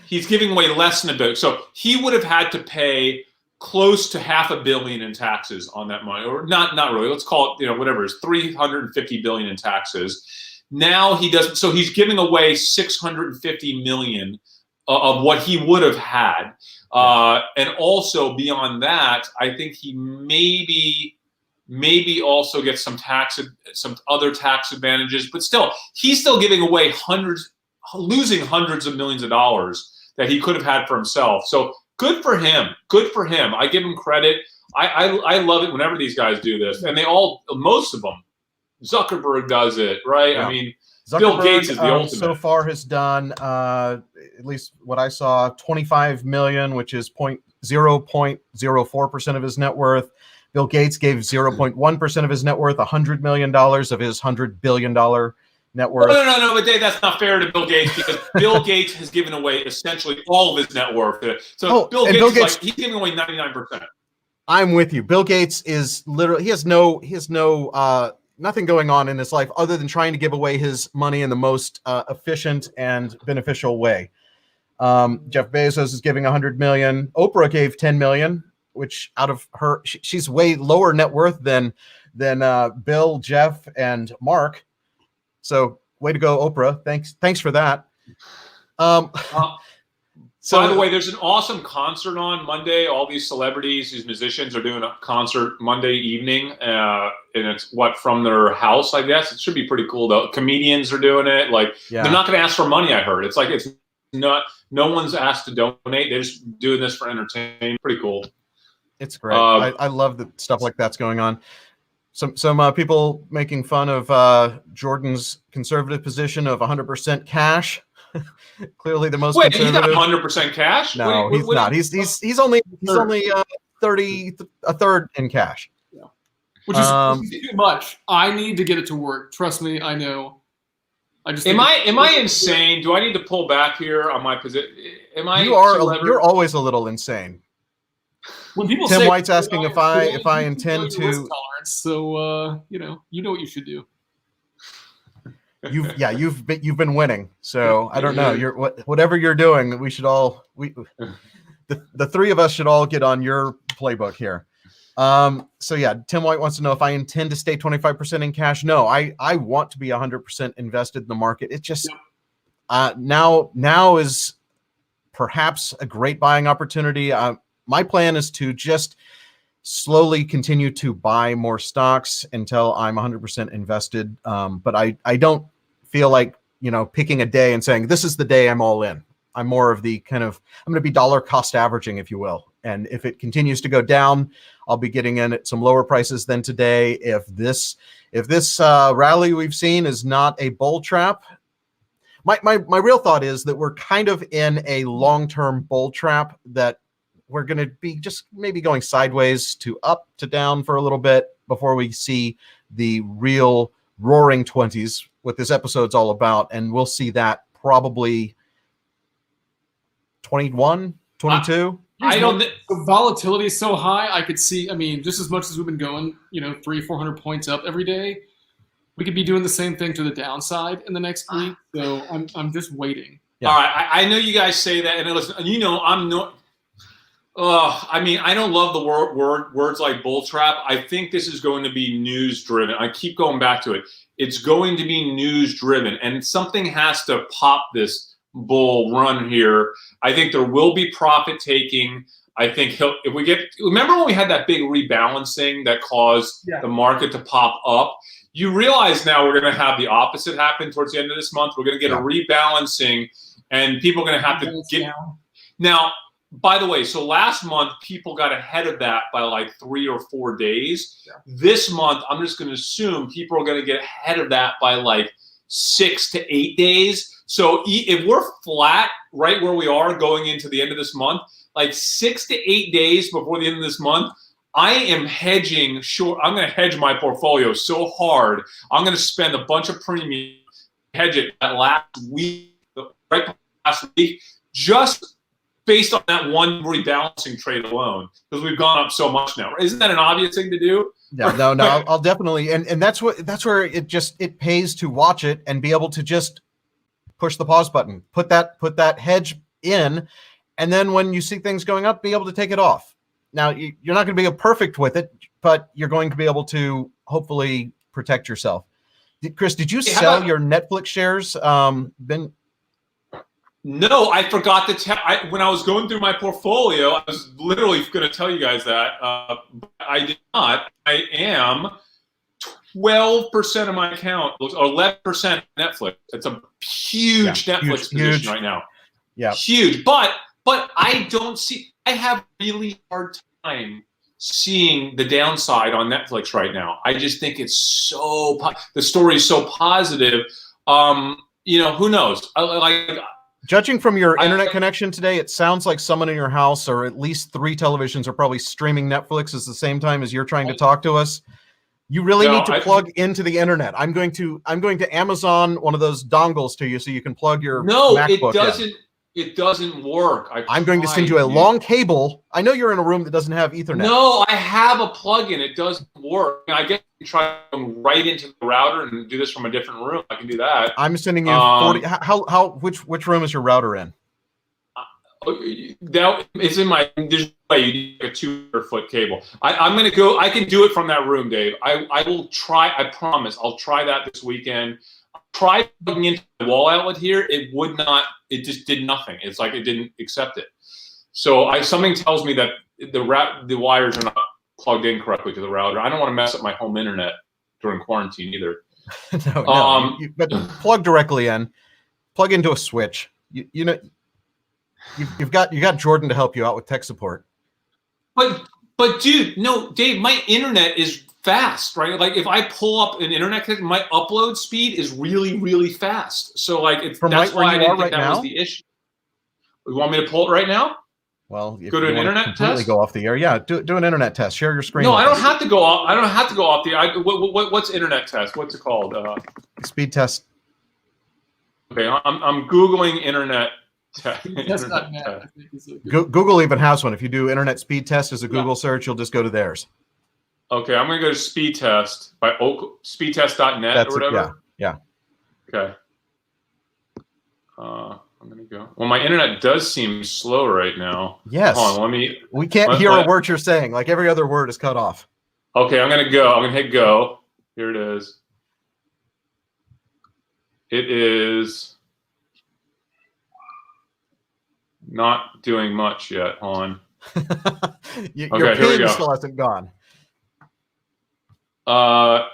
he's giving away less than $1 billion. So he would have had to pay close to $500 million in taxes on that money, or not really. Let's call it, whatever it is, $350 billion in taxes. Now he doesn't. So he's giving away $650 million of what he would have had. And also beyond that, I think he maybe also gets some other tax advantages, but still, he's still giving away losing hundreds of millions of dollars that he could have had for himself. So good for him. Good for him. I give him credit. I love it whenever these guys do this, and most of them, Zuckerberg does it, right? Yeah. I mean, Zuckerberg, Bill Gates is the ultimate. So far has done, at least what I saw, 25 million, which is 0.04% of his net worth. Bill Gates gave 0.1% of his net worth, $100 million of his $100 billion net worth. No, but Dave, that's not fair to Bill Gates, because Bill Gates has given away essentially all of his net worth. So Bill Gates, he's giving away 99%. I'm with you. Bill Gates is literally, he has no nothing going on in his life other than trying to give away his money in the most efficient and beneficial way. Jeff Bezos is giving 100 million. Oprah gave 10 million, which out of her, she's way lower net worth than Bill, Jeff, and Mark. So way to go, Oprah. Thanks for that. So, by the way, there's an awesome concert on Monday. All these celebrities, these musicians are doing a concert Monday evening, and it's from their house, I guess. It should be pretty cool, though. Comedians are doing it. They're not going to ask for money, I heard. It's not, no one's asked to donate. They're just doing this for entertainment. Pretty cool. It's great. I love that stuff like that's going on. Some people making fun of Jordan's conservative position of 100% cash. Clearly the most conservative. He's not 100% cash. No, he's not. He's only 30, a third in cash. Yeah. Which is too much. I need to get it to work. Trust me, I know. Am I insane? Do I need to pull back here on my position? You're always a little insane. When people Tim say, White's asking if I intend to tolerance, so you know what you should do. You've been winning, so I don't know. Whatever you're doing, we should all the three of us should all get on your playbook here. So yeah, Tim White wants to know if I intend to stay 25% in cash. No, I want to be 100% invested in the market. It just now is perhaps a great buying opportunity. My plan is to just slowly continue to buy more stocks until I'm 100% invested. But I don't feel like, picking a day and saying, this is the day I'm all in. I'm more of the I'm going to be dollar cost averaging, if you will. And if it continues to go down, I'll be getting in at some lower prices than today. If this rally we've seen is not a bull trap, my real thought is that we're kind of in a long-term bull trap, that we're going to be just maybe going sideways to up to down for a little bit before we see the real roaring 20s, what this episode's all about. And we'll see that probably 21, 22. The volatility is so high. I could see, just as much as we've been going, 300-400 points up every day, we could be doing the same thing to the downside in the next week. So I'm just waiting. Yeah. All right. I know you guys say that, and listen, I'm not. I don't love the words like bull trap. I think this is going to be news driven. I keep going back to it. It's going to be news driven, and something has to pop this bull run here. I think there will be profit taking. I think remember when we had that big rebalancing that caused the market to pop up? You realize now we're going to have the opposite happen towards the end of this month. We're going to get a rebalancing, and people are going to have to get down. Now. By the way, so last month, people got ahead of that by like 3 or 4 days. Yeah. This month, I'm just going to assume people are going to get ahead of that by like 6 to 8 days. So if we're flat right where we are going into the end of this month, like 6 to 8 days before the end of this month, I am hedging short. I'm going to hedge my portfolio so hard. I'm going to spend a bunch of premium, hedge it that last week, just based on that one rebalancing trade alone, because we've gone up so much now. Isn't that an obvious thing to do? Yeah, no, I'll definitely, and that's where it pays to watch it and be able to just push the pause button, put that hedge in, and then when you see things going up, be able to take it off. Now, you're not going to be perfect with it, but you're going to be able to hopefully protect yourself. Chris, did you sell your Netflix shares? No, I forgot to tell. When I was going through my portfolio, I was literally going to tell you guys that. But I did not. I am 12% of my account, or 11% Netflix. It's a huge Netflix position right now. Yeah, huge. But I don't see. I have really hard time seeing the downside on Netflix right now. I just think it's the story is so positive. Who knows? Judging from your internet connection today, it sounds like someone in your house, or at least 3 televisions, are probably streaming Netflix at the same time as you're trying to talk to us. You really need to plug into the internet. I'm going to Amazon one of those dongles to you so you can plug your MacBook it doesn't. In. It doesn't work. I'm going to send you a long cable. I know you're in a room that doesn't have Ethernet. No, I have a plug-in. It doesn't work. I guess you can try right into the router and do this from a different room. I can do that. I'm sending you 40. Which room is your router in? That is in my. There's no way you need a 200-foot cable. I'm going to go. I can do it from that room, Dave. I will try. I promise. I'll try that this weekend. Tried plugging into the wall outlet here. It would not. It just did nothing. It's like it didn't accept it. So something tells me that the wires are not plugged in correctly to the router. I don't want to mess up my home internet during quarantine either. No. But plug directly in. Plug into a switch. You've got Jordan to help you out with tech support. But dude, no, Dave, my internet is fast, right? Like if I pull up an internet connection, my upload speed is really, really fast. So like that's why I didn't think that was the issue. You want me to pull it right now? Well, go to an internet test. Go off the air. Yeah, do an internet test. Share your screen. No, I don't have to go off. I don't have to go off the. What's internet test? What's it called? Speed test. Okay, I'm googling internet test. Google even has one. If you do internet speed test as a Google search, you'll just go to theirs. Okay, I'm going to go to speed test by speedtest.net or whatever. Yeah. Okay. I'm going to go. Well, my internet does seem slow right now. Yes. Hold on, we can't hear a word you're saying. Like every other word is cut off. Okay, I'm going to go. I'm going to hit go. Here it is. It is not doing much yet. Hold on. Your ping still hasn't gone.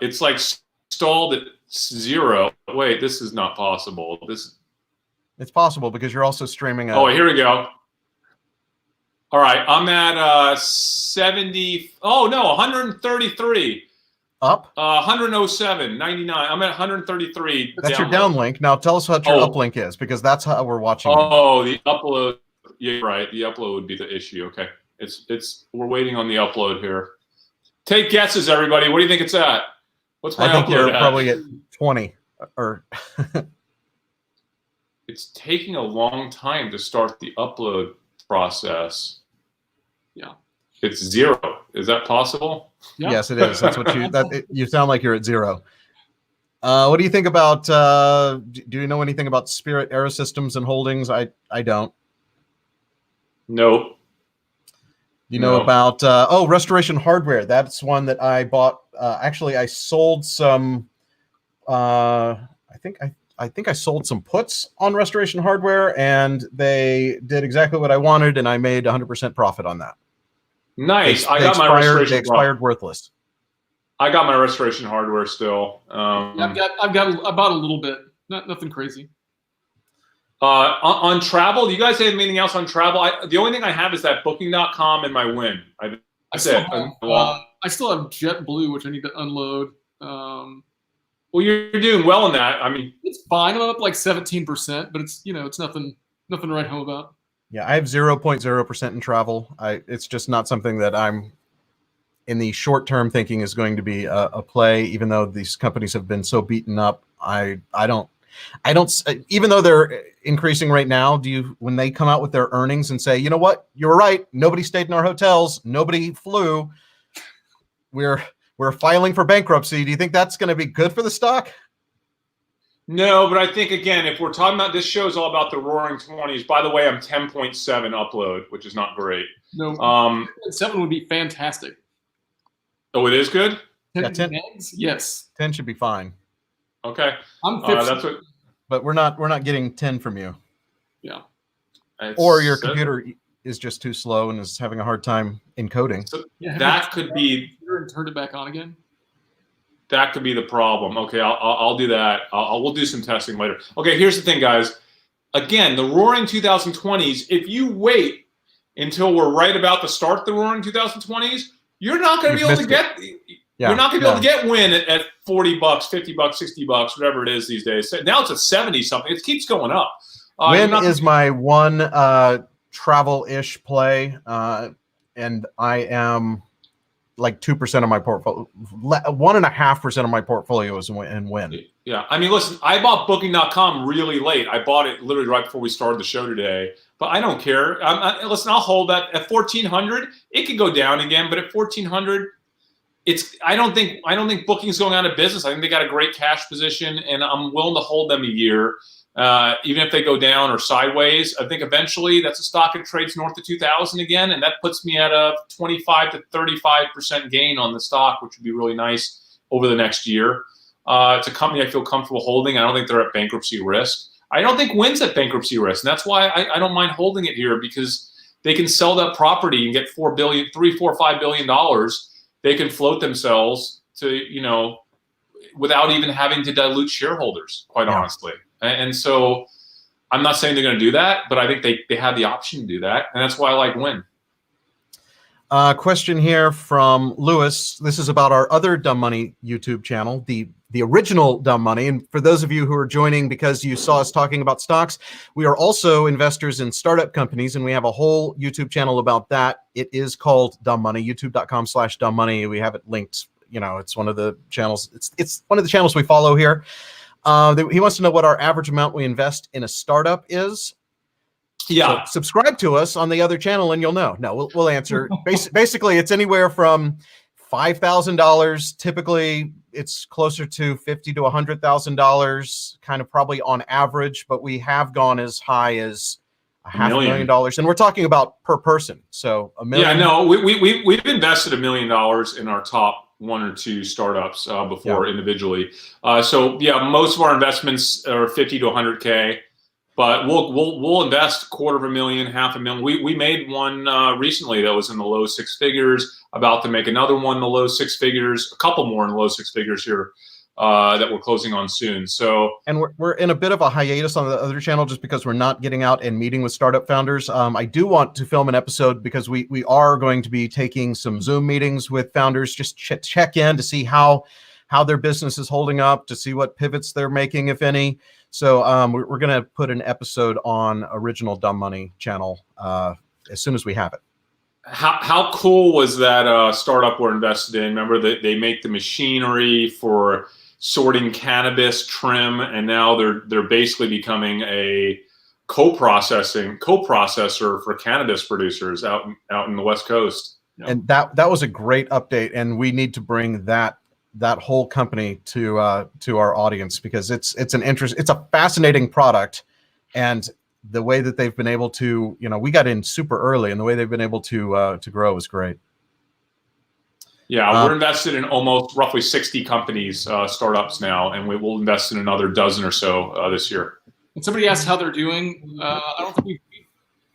It's like stalled at 0. Wait, this is not possible. It's possible because you're also streaming. Oh, here we go. All right, I'm at 70. Oh no, 133. Up. 107, 99. I'm at 133. That's your downlink. Now tell us what your uplink is, because that's how we're watching. Oh, the upload. Yeah, right. The upload would be the issue. Okay, we're waiting on the upload here. Take guesses, everybody. What do you think it's at? What's my upload at? I think you're probably at 20. Or it's taking a long time to start the upload process. Yeah. It's 0. Is that possible? Yeah. Yes, it is. That's what you sound like you're at 0. What do you think about? Do you know anything about Spirit Aerosystems and Holdings? I don't. Nope. You know about Restoration Hardware? That's one that I bought. Actually, I sold some. I think I sold some puts on Restoration Hardware, and they did exactly what I wanted, and I made 100% profit on that. Nice. They expired worthless. I got my Restoration Hardware still. I've got about a little bit. Nothing crazy. On travel, do you guys have anything else on travel? The only thing I have is that Booking.com and my WYNN. I still have JetBlue, which I need to unload. Well, you're doing well in that. I mean, it's fine. I'm up like 17%, but it's nothing to write home about. Yeah, I have 0.0% in travel. It's just not something that I'm in the short term thinking is going to be a play. Even though these companies have been so beaten up, I don't. Even though they're increasing right now, when they come out with their earnings and say, you know what, you were right, nobody stayed in our hotels, nobody flew, we're filing for bankruptcy, do you think that's going to be good for the stock? No, but I think, again, if we're talking about, this show is all about the roaring 20s. By the way, I'm 10.7 upload, which is not great. No, 7 would be fantastic. Oh, it is good? 10? Yes. 10 should be fine. Okay. I'm 15. But we're not getting 10 from you. Yeah. Or your computer is just too slow and is having a hard time encoding. So Yeah, that could be. And turned it back on again. That could be the problem. Okay, I'll do that. We'll do some testing later. Okay, here's the thing, guys. Again, the Roaring 2020s. If you wait until we're right about to start the Roaring 2020s, you're not going to be able to get. You're not going to be able to get WYNN at $40, $50, $60, whatever it is these days. Now it's at 70 something. It keeps going up. WYNN is my one travel-ish play, and I am like 2% of my portfolio, 1.5% of my portfolio is in WYNN. Yeah, I mean, listen, I bought Booking.com really late. I bought it literally right before we started the show today, but I don't care. Listen, I'll hold that at 1,400. It could go down again, but at 1,400, I don't think Booking's going out of business. I think they got a great cash position, and I'm willing to hold them a year, even if they go down or sideways. I think eventually that's a stock that trades north of 2,000 again, and that puts me at a 25 to 35% gain on the stock, which would be really nice over the next year. It's a company I feel comfortable holding. I don't think they're at bankruptcy risk. I don't think WYNN's at bankruptcy risk, and that's why I don't mind holding it here, because they can sell that property and get $3, $4, $5 billion. They can float themselves to, without even having to dilute shareholders, quite honestly. And so I'm not saying they're going to do that, but I think they have the option to do that. And that's why I like WYNN. Question here from Lewis. This is about our other Dumb Money YouTube channel, the original Dumb Money. And for those of you who are joining because you saw us talking about stocks, we are also investors in startup companies, and we have a whole YouTube channel about that. It is called Dumb Money, youtube.com/Dumb Money. We have it linked. It's one of the channels. It's one of the channels we follow here. He wants to know what our average amount we invest in a startup is. Yeah. So subscribe to us on the other channel and you'll know. No, we'll answer. Basically, it's anywhere from $5,000. Typically, it's closer to $50,000 to $100,000, kind of probably on average, but we have gone as high as $500,000. And we're talking about per person. So $1 million. Yeah, no, we've invested $1 million in our top 1 or 2 startups before individually. So yeah, most of our investments are 50 to 100K. But we'll invest $250,000, $500,000. We made one recently that was in the low 6 figures. About to make another one in the low 6 figures. A couple more in the low 6 figures here that we're closing on soon. And we're in a bit of a hiatus on the other channel just because we're not getting out and meeting with startup founders. I do want to film an episode because we are going to be taking some Zoom meetings with founders, just check in to see how their business is holding up, to see what pivots they're making, if any. So we're going to put an episode on original Dumb Money channel as soon as we have it. How cool was that startup we're invested in? Remember that they make the machinery for sorting cannabis trim, and now they're basically becoming a co-processor for cannabis producers out in the West Coast. And that was a great update, and we need to bring that whole company to our audience because it's a fascinating product, and the way that they've been able to, we got in super early, and the way they've been able to grow is great. Yeah, we're invested in almost roughly 60 companies, startups now, and we will invest in another dozen or so this year. And somebody asked how they're doing. I don't think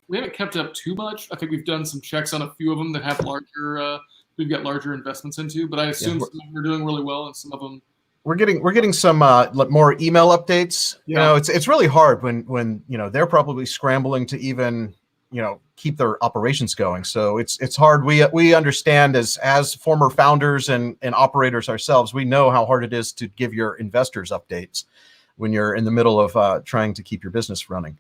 we haven't kept up too much. I think we've done some checks on a few of them that have larger. We've got larger investments into, but I assume some of them are doing really well, and some of them we're getting some more email updates. Yeah. It's really hard when they're probably scrambling to even keep their operations going. So it's hard. We understand as former founders and operators ourselves, we know how hard it is to give your investors updates when you're in the middle of trying to keep your business running.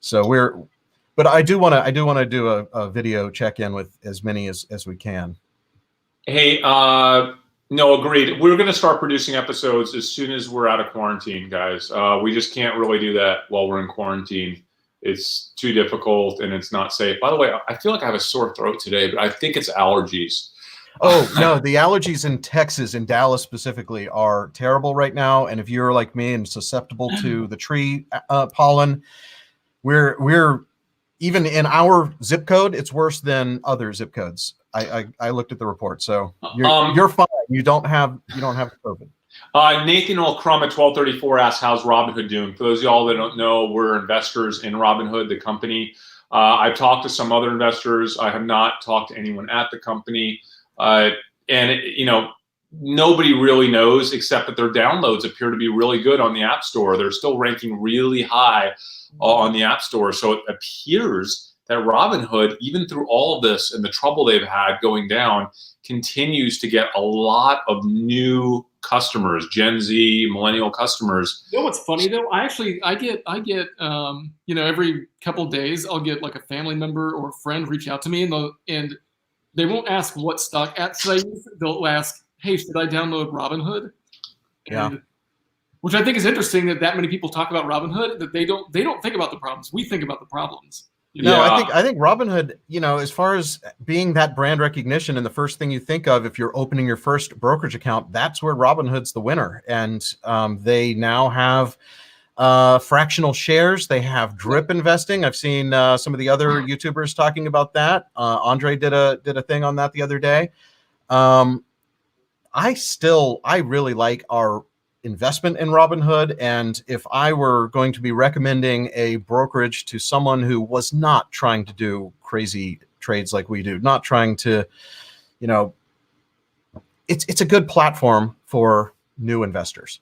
So but I do want to do a video check-in with as many as we can. Hey, no, agreed. We're going to start producing episodes as soon as we're out of quarantine, guys. We just can't really do that while we're in quarantine. It's too difficult and it's not safe. By the way, I feel like I have a sore throat today, but I think it's allergies. Oh, no, the allergies in Texas, in Dallas specifically, are terrible right now. And if you're like me and susceptible to the tree pollen, we're even in our zip code, it's worse than other zip codes. I looked at the report, so you're fine. You don't have COVID. Nathan O'Crum at 1234 asks, how's Robinhood doing? For those of y'all that don't know, we're investors in Robinhood, the company. I've talked to some other investors. I have not talked to anyone at the company. Nobody really knows except that their downloads appear to be really good on the App Store. They're still ranking really high on the App Store. So it appears that Robinhood, even through all of this and the trouble they've had going down, continues to get a lot of new customers, Gen Z, millennial customers. You know what's funny though? I get every couple of days I'll get like a family member or a friend reach out to me, and they won't ask what stock apps I use. They'll ask, hey, should I download Robinhood? Yeah. Which I think is interesting that many people talk about Robinhood, that they don't think about the problems. We think about the problems. No, I think Robinhood, as far as being that brand recognition, and the first thing you think of if you're opening your first brokerage account, that's where Robinhood's the winner. And they now have fractional shares. They have drip investing. I've seen some of the other YouTubers talking about that. Andre did a thing on that the other day. I really like our investment in Robinhood, and if I were going to be recommending a brokerage to someone who was not trying to do crazy trades like we do, not trying to, it's a good platform for new investors.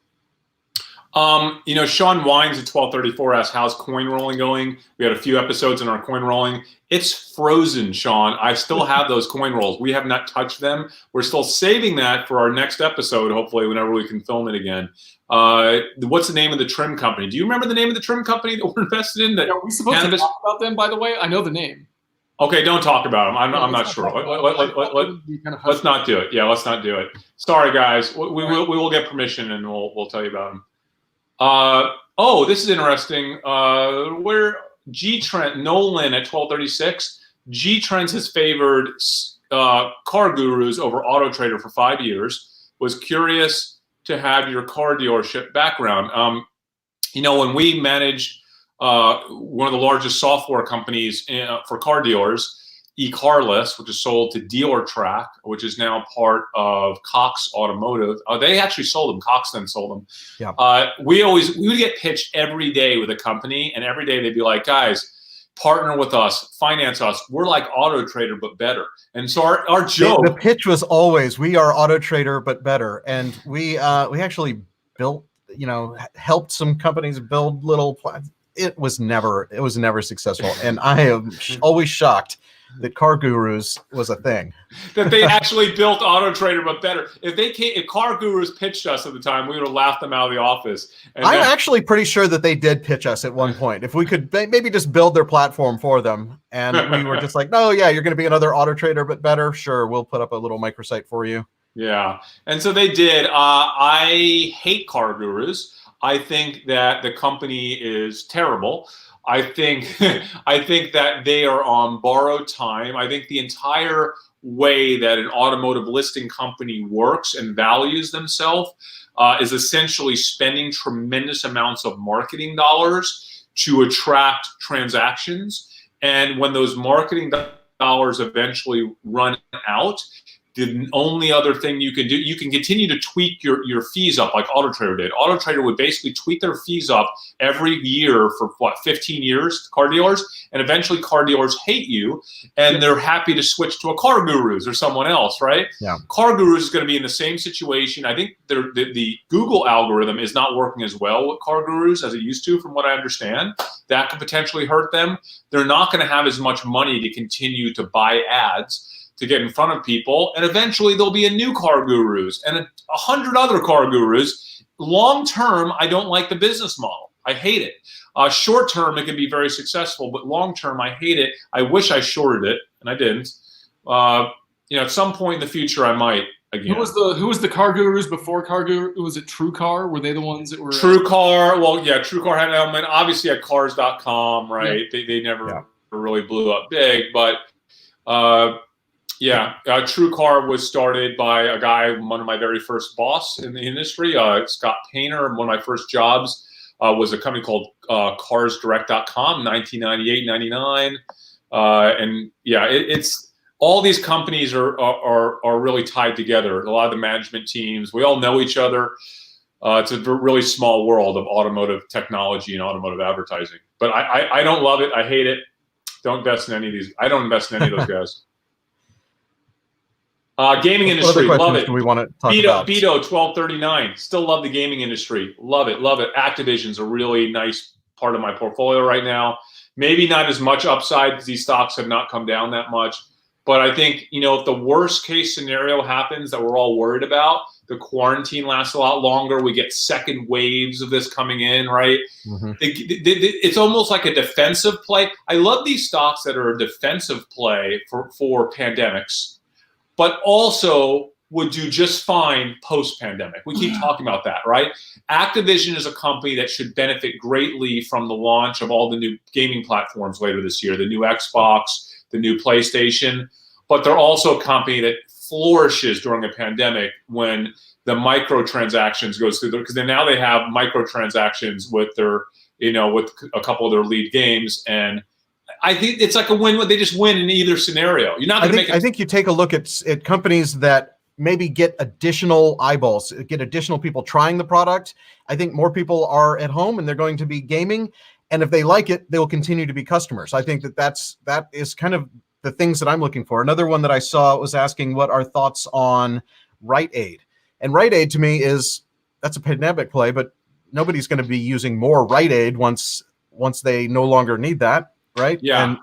Sean Wines at 1234 asks, how's coin rolling going? We had a few episodes in our coin rolling. It's frozen, Sean. I still have those coin rolls. We have not touched them. We're still saving that for our next episode, hopefully, whenever we can film it again. What's the name of the trim company? Do you remember the name of the trim company that we're invested in? Are we supposed to talk about them, by the way? I know the name. Okay, don't talk about them. I'm not sure. Let's not do it. Yeah, let's not do it. Sorry, guys. We will get permission, and we'll tell you about them. This is interesting. Where G-Trend, Nolan at 1236, G-Trends has favored car gurus over Auto Trader for 5 years. Was curious to have your car dealership background. When we managed one of the largest software companies for car dealers, eCarless, which is sold to DealerTrack, which is now part of Cox Automotive. They actually sold them. Cox then sold them. Yeah. We would get pitched every day with a company, and every day they'd be like, guys, partner with us, finance us. We're like Auto Trader, but better. And so our joke. The pitch was always, we are Auto Trader, but better. And we actually built, helped some companies build little plans. It was never successful. And I am always shocked that Car Gurus was a thing. That they actually built Auto Trader, but better. If Car Gurus pitched us at the time, we would have laughed them out of the office. I'm actually pretty sure that they did pitch us at one point. If we could maybe just build their platform for them, and we were just like, no, yeah, you're going to be another Auto Trader, but better. Sure, we'll put up a little microsite for you. Yeah, and so they did. I hate Car Gurus. I think that the company is terrible. I think that they are on borrowed time. I think the entire way that an automotive listing company works and values themselves is essentially spending tremendous amounts of marketing dollars to attract transactions. And when those marketing dollars eventually run out, the only other thing you can do, you can continue to tweak your fees up like Auto Trader did. Auto Trader would basically tweak their fees up every year for 15 years, car dealers, and eventually car dealers hate you, and they're happy to switch to a Car Gurus or someone else, right? Yeah. Car Gurus is going to be in the same situation. I think the Google algorithm is not working as well with Car Gurus as it used to, from what I understand. That could potentially hurt them. They're not going to have as much money to continue to buy ads to get in front of people, and eventually there'll be a new Car Gurus and 100 other Car Gurus. Long term, I don't like the business model. I hate it. Short term, it can be very successful, but long term, I hate it. I wish I shorted it, and I didn't. At some point in the future, I might again. Who was the Car Gurus before Car Guru? Was it TrueCar? Were they the ones that were TrueCar? Well, yeah, TrueCar had an element. Obviously, at Cars.com, right? Yeah. They never really blew up big, but. TrueCar was started by a guy, one of my very first boss in the industry, Scott Painter. One of my first jobs was a company called CarsDirect.com, 1998, 99. It's all these companies are really tied together. A lot of the management teams, we all know each other. It's a really small world of automotive technology and automotive advertising. But I don't love it. I hate it. Don't invest in any of these. I don't invest in any of those guys. Gaming industry, love it. Do we want to talk about? Beto 1239. Still love the gaming industry. Love it. Love it. Activision's a really nice part of my portfolio right now. Maybe not as much upside because these stocks have not come down that much. But I think, if the worst case scenario happens that we're all worried about, the quarantine lasts a lot longer. We get second waves of this coming in, right? Mm-hmm. It's almost like a defensive play. I love these stocks that are a defensive play for pandemics, but also would do just fine post-pandemic. We keep talking about that, right? Activision is a company that should benefit greatly from the launch of all the new gaming platforms later this year, the new Xbox, the new PlayStation, but they're also a company that flourishes during a pandemic when the microtransactions goes through, because now they have microtransactions with their, with a couple of their lead games. And I think it's like a win. They just win in either scenario. You're not going to make it. I think you take a look at companies that maybe get additional eyeballs, get additional people trying the product. I think more people are at home and they're going to be gaming. And if they like it, they will continue to be customers. I think that is kind of the things that I'm looking for. Another one that I saw was asking what our thoughts on Rite Aid. And Rite Aid to me that's a pandemic play, but nobody's going to be using more Rite Aid once they no longer need that, right? Yeah. And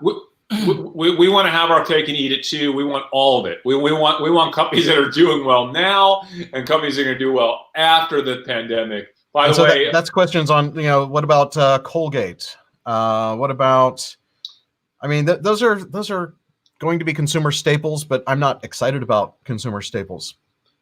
we want to have our cake and eat it too. We want all of it. We want companies that are doing well now and companies that are going to do well after the pandemic. By the way, that's questions on, what about Colgate? What about, those are going to be consumer staples, but I'm not excited about consumer staples.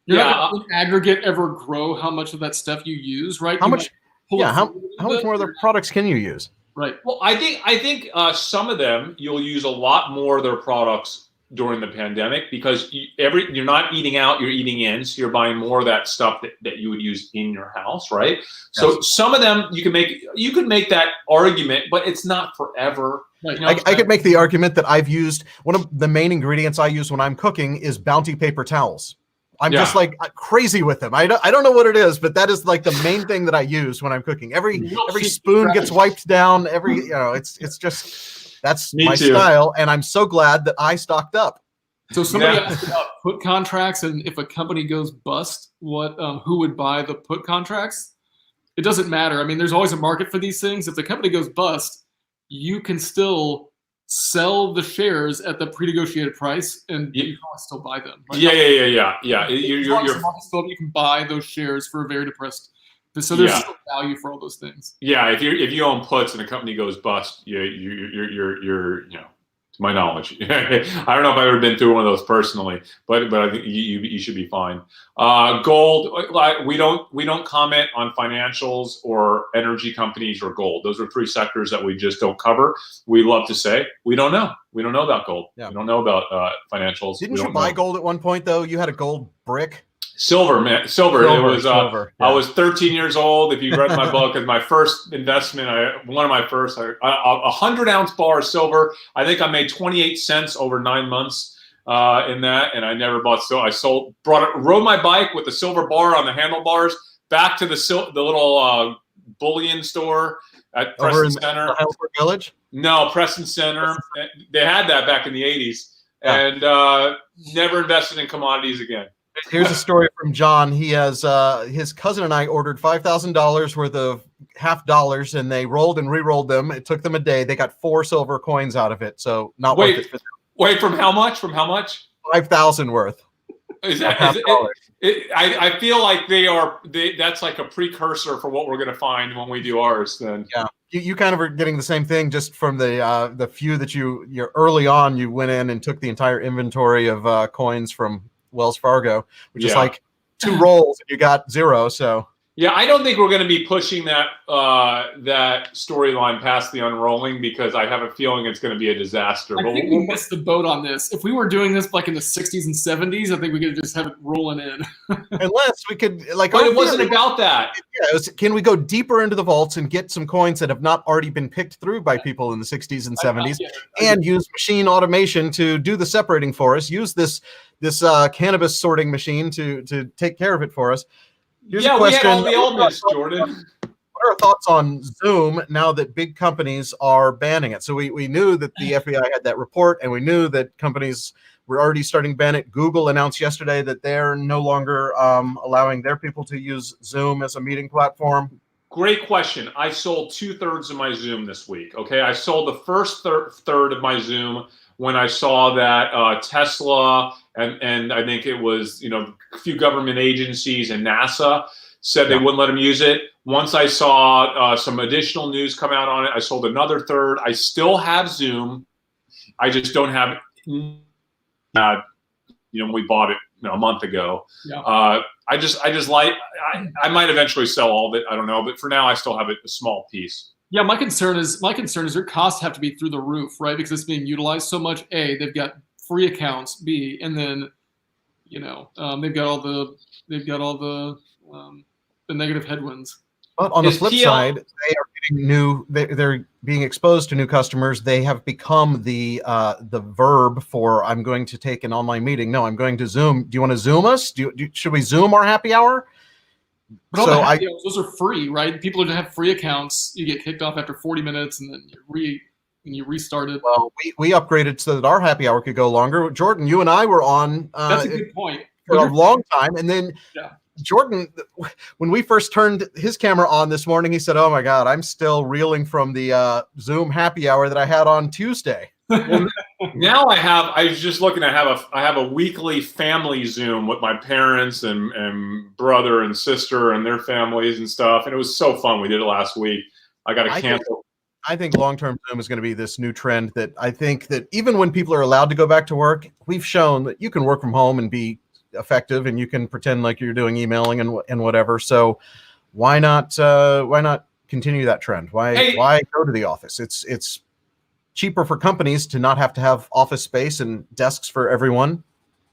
You're not going to in aggregate ever grow how much of that stuff you use, right? How much more of their products can you use? Right. Well, I think some of them you'll use a lot more of their products during the pandemic because you're not eating out, you're eating in, so you're buying more of that stuff that you would use in your house, right? Yes. So some of them you can make that argument, but it's not forever. Right. I could make the argument that I've used one of the main ingredients I use when I'm cooking is Bounty paper towels. I'm just like crazy with them. I don't know what it is, but that is like the main thing that I use when I'm cooking. Every spoon gets wiped down. It's just that's my style, and I'm so glad that I stocked up. So somebody asked about put contracts, and if a company goes bust, who would buy the put contracts? It doesn't matter. There's always a market for these things. If the company goes bust, you can still sell the shares at the pre-negotiated price, and you can still buy them. Right? Yeah. You can buy those shares for a very depressed. So there's still value for all those things. Yeah, if you own puts and a company goes bust, you're to my knowledge. I don't know if I've ever been through one of those personally, but I think you should be fine. Gold, we don't comment on financials or energy companies or gold. Those are three sectors that we just don't cover. We love to say we don't know. We don't know about gold. Yeah. We don't know about financials. Didn't you buy gold at one point though? You had a gold brick. Silver, man. Silver. It was. Silver. Yeah. I was 13 years old. If you read my book, and my first investment, one of my first, a 100-ounce bar of silver. I think I made 28 cents over 9 months in that, and I never bought silver. Rode my bike with the silver bar on the handlebars back to the little bullion store at Preston Center. The Heidelberg Village? No, Preston Center. They had that back in the 80s, and never invested in commodities again. Here's a story from John. He has his cousin and I ordered $5,000 worth of half dollars, and they rolled and re-rolled them. It took them a day. They got 4 silver coins out of it, so not worth it for them. Wait, from how much? From how much? 5,000 worth. I feel like that's like a precursor for what we're going to find when we do ours. Then you kind of are getting the same thing just from the few that you're early on. You went in and took the entire inventory of coins from Wells Fargo, which is like 2 rolls and you got 0. So I don't think we're going to be pushing that storyline past the unrolling because I have a feeling it's going to be a disaster. I think we missed the boat on this. If we were doing this like in the 60s and 70s, I think we could just have it rolling in. Unless we could but it wasn't about that. Yeah, can we go deeper into the vaults and get some coins that have not already been picked through by people in the 60s and 70s and use machine automation to do the separating for us, use this cannabis sorting machine to take care of it for us. Here's yeah, a we had all question. the elements, Jordan. What are our thoughts on Zoom now that big companies are banning it? So we knew that the FBI had that report, and we knew that companies were already starting to ban it. Google announced yesterday that they're no longer allowing their people to use Zoom as a meeting platform. Great question. I sold 2/3 of my Zoom this week. Okay, I sold the first third of my Zoom when I saw that Tesla and I think it was a few government agencies and NASA said they wouldn't let them use it. Once I saw some additional news come out on it, I sold another third. I still have Zoom. I just don't have. We bought it a month ago. Yeah. I might eventually sell all of it. I don't know, but for now, I still have a small piece. Yeah, my concern is their costs have to be through the roof, right? Because it's being utilized so much. A, they've got free accounts. B, and then they've got all the negative headwinds. But on the flip side, they are getting they're being exposed to new customers. They have become the verb for I'm going to take an online meeting. No, I'm going to Zoom. Do you want to Zoom us? Should we Zoom our happy hour? But all the happy hours, those are free, right? People who have free accounts, you get kicked off after 40 minutes, and then you restart it. Well, we upgraded so that our happy hour could go longer. Jordan, you and I were on. That's a good point. For a long time, and then. Yeah. Jordan, when we first turned his camera on this morning, he said, "Oh my God, I'm still reeling from the Zoom happy hour that I had on Tuesday." Well, now I was just looking. I have a weekly family Zoom with my parents and brother and sister and their families and stuff, and it was so fun. We did it last week. I got to cancel. I think long-term Zoom is going to be this new trend that I think that even when people are allowed to go back to work, we've shown that you can work from home and be effective, and you can pretend like you're doing emailing and whatever. So why not continue that trend? Why go to the office? It's cheaper for companies to not have to have office space and desks for everyone.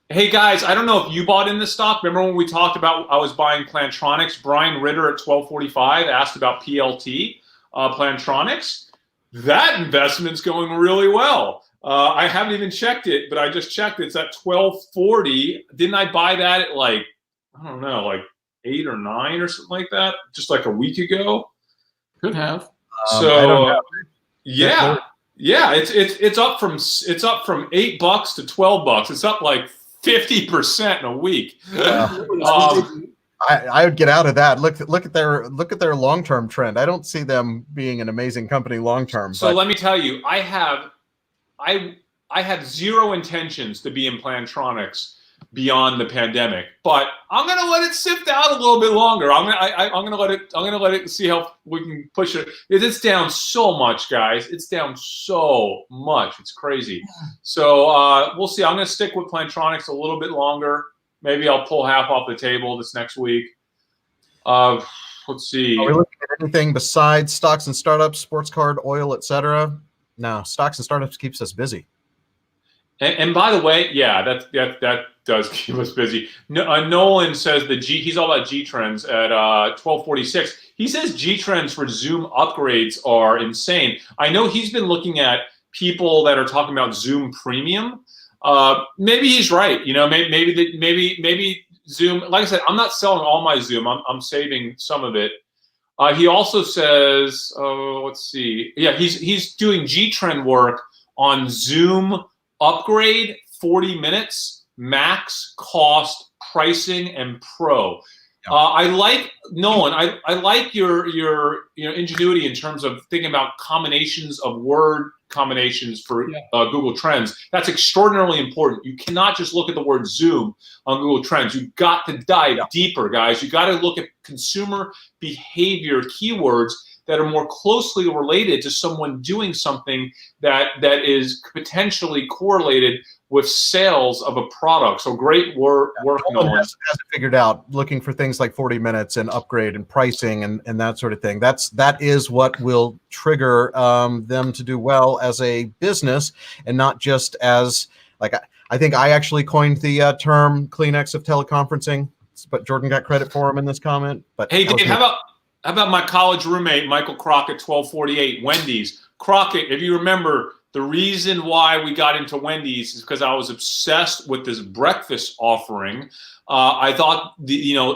Hey guys, I don't know if you bought in this stock. Remember when we talked about I was buying Plantronics? Brian Ritter at 1245 asked about PLT, Plantronics. That investment's going really well. I haven't even checked it, but I just checked. It's at 1240. Didn't I buy that at like 8 or 9 or something like that, just like a week ago? Could have. So yeah, it's up from $8 to $12. It's up like 50% in a week. I would get out of that. Look at their long-term trend. I don't see them being an amazing company long-term. So let me tell you, I had zero intentions to be in Plantronics beyond the pandemic, but I'm gonna let it sift out a little bit longer. I'm gonna let it see how we can push it. It's down so much, guys. It's down so much. It's crazy. So we'll see. I'm gonna stick with Plantronics a little bit longer. Maybe I'll pull half off the table this next week. Let's see. Are we looking at anything besides stocks and startups, sports card, oil, etc.? No, stocks and startups keeps us busy. And by the way, yeah, that does keep us busy. Nolan says he's all about G trends at 1246. He says G trends for Zoom upgrades are insane. I know he's been looking at people that are talking about Zoom Premium. Maybe he's right. Maybe Zoom. Like I said, I'm not selling all my Zoom. I'm saving some of it. He also says, let's see. Yeah, he's doing G-Trend work on Zoom upgrade, 40 minutes, max, cost, pricing, and pro. Yeah. I like Nolan. I like your ingenuity in terms of thinking about combinations of word combinations for Google Trends. That's extraordinarily important. You cannot just look at the word Zoom on Google Trends. You've got to dive deeper, guys. You got to look at consumer behavior keywords that are more closely related to someone doing something that is potentially correlated with sales of a product. So great work, Nolan. Has it figured out, looking for things like 40 minutes and upgrade and pricing and that sort of thing. That is what will trigger them to do well as a business, and not just as like I think I actually coined the term Kleenex of teleconferencing, but Jordan got credit for him in this comment. But hey, Dave, how about my college roommate Michael Crockett, 1248, Wendy's. Crockett, if you remember, The reason why we got into Wendy's is because I was obsessed with this breakfast offering. I thought,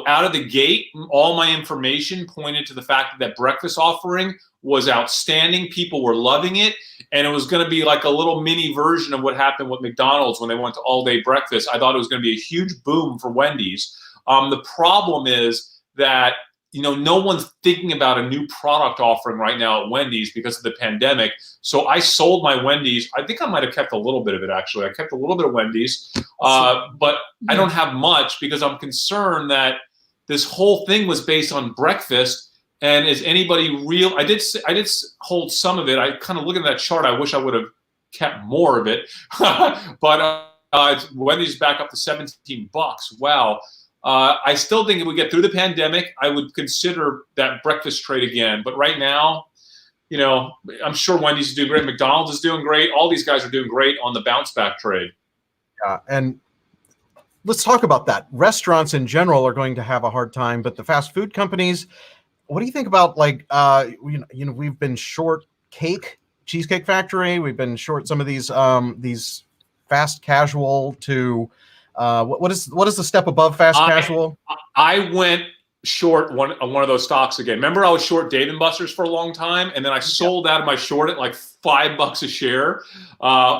out of the gate, all my information pointed to the fact that breakfast offering was outstanding. People were loving it. And it was going to be like a little mini version of what happened with McDonald's when they went to all-day breakfast. I thought it was going to be a huge boom for Wendy's. The problem is that no one's thinking about a new product offering right now at Wendy's because of the pandemic. So I sold my Wendy's. I think I might have kept a little bit of it, actually. I kept a little bit of Wendy's, but I don't have much because I'm concerned that this whole thing was based on breakfast. And is anybody real? I did hold some of it. I kind of look at that chart. I wish I would have kept more of it. But Wendy's back up to $17. Wow. I still think if we get through the pandemic, I would consider that breakfast trade again. But right now, I'm sure Wendy's is doing great. McDonald's is doing great. All these guys are doing great on the bounce back trade. Yeah, and let's talk about that. Restaurants in general are going to have a hard time, but the fast food companies, what do you think about we've been short Cheesecake Factory. We've been short some of these fast casual to what is the step above fast casual? I went short one of those stocks again. Remember, I was short Dave & Buster's for a long time, and then I sold out of my short at like $5 a share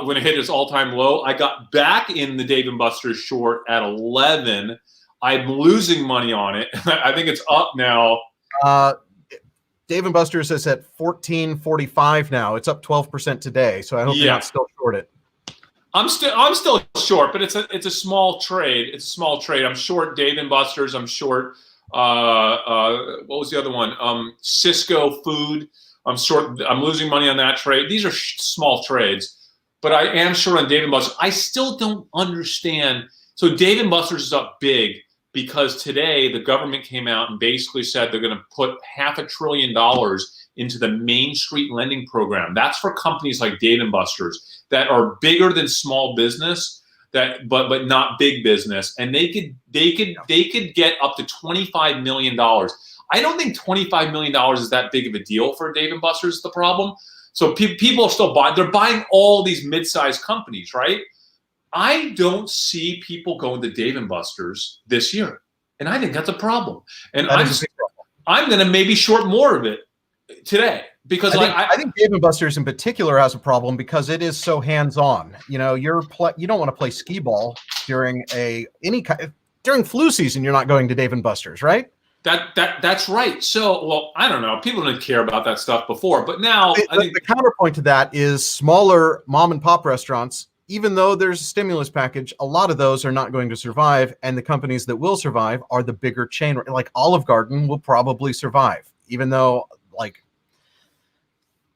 when it hit its all-time low. I got back in the Dave & Buster's short at 11. I'm losing money on it. I think it's up now. Dave & Buster's is at $14.45 now. It's up 12% today. So I hope you're not still short it. I'm still short, but it's a small trade. It's a small trade. I'm short Dave & Buster's. I'm short. What was the other one? Cisco Food. I'm short. I'm losing money on that trade. These are small trades, but I am short on Dave & Buster's. I still don't understand. So Dave & Buster's is up big because today the government came out and basically said they're going to put $500 billion into the Main Street lending program. That's for companies like Dave & Buster's that are bigger than small business, but not big business, and they could get up to $25 million. I don't think $25 million is that big of a deal for Dave & Buster's. Is the problem. So people are still buying. They're buying all these mid-sized companies, right? I don't see people going to Dave & Buster's this year, and I think that's a problem. And I'm going to maybe short more of it today because I think Dave & Buster's in particular has a problem because it is so hands-on. You don't want to play skee ball during during flu season. You're not going to Dave & Buster's, right? That's right. So, I don't know. People didn't care about that stuff before, but now I think the counterpoint to that is smaller mom and pop restaurants. Even though there's a stimulus package, a lot of those are not going to survive, and the companies that will survive are the bigger chain. Like Olive Garden will probably survive, even though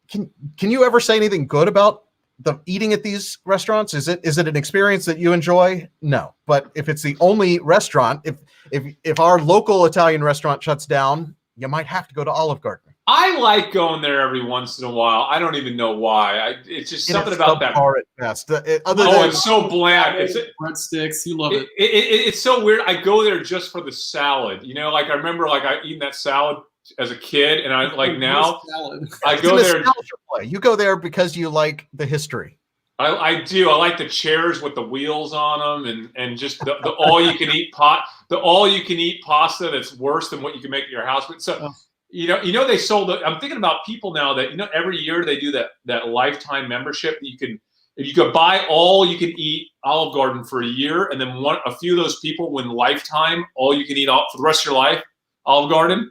Can you ever say anything good about the eating at these restaurants? Is it an experience that you enjoy? No. But if it's the only restaurant, if our local Italian restaurant shuts down, you might have to go to Olive Garden. I like going there every once in a while. I don't even know why. It's just something about that. At best. It's so bland. It's breadsticks. You love it. It's so weird. I go there just for the salad. I remember I eating that salad as a kid, and I now I go there. You go there because you like the history. I do. I like the chairs with the wheels on them, and just the all you can eat pasta that's worse than what you can make at your house. But so they sold it. I'm thinking about people now that every year they do that lifetime membership that you could buy all you can eat Olive Garden for a year, and then a few of those people win lifetime all you can eat for the rest of your life Olive Garden.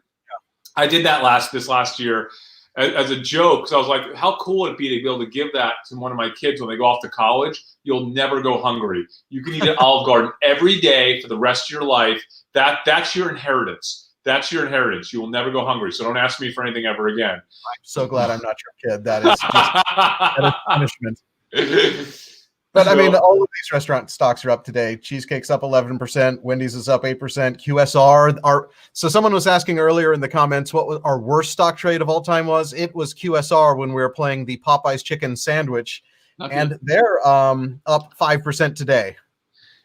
I did that this last year as a joke because I was like, how cool would it be to be able to give that to one of my kids when they go off to college? You'll never go hungry. You can eat at Olive Garden every day for the rest of your life. That's your inheritance. That's your inheritance. You will never go hungry. So don't ask me for anything ever again. I'm so glad I'm not your kid. That is punishment. But I mean, all of these restaurant stocks are up today. Cheesecake's up 11%. Wendy's is up 8%. QSR so someone was asking earlier in the comments what was our worst stock trade of all time was. It was QSR when we were playing the Popeyes chicken sandwich, and they're up 5% today.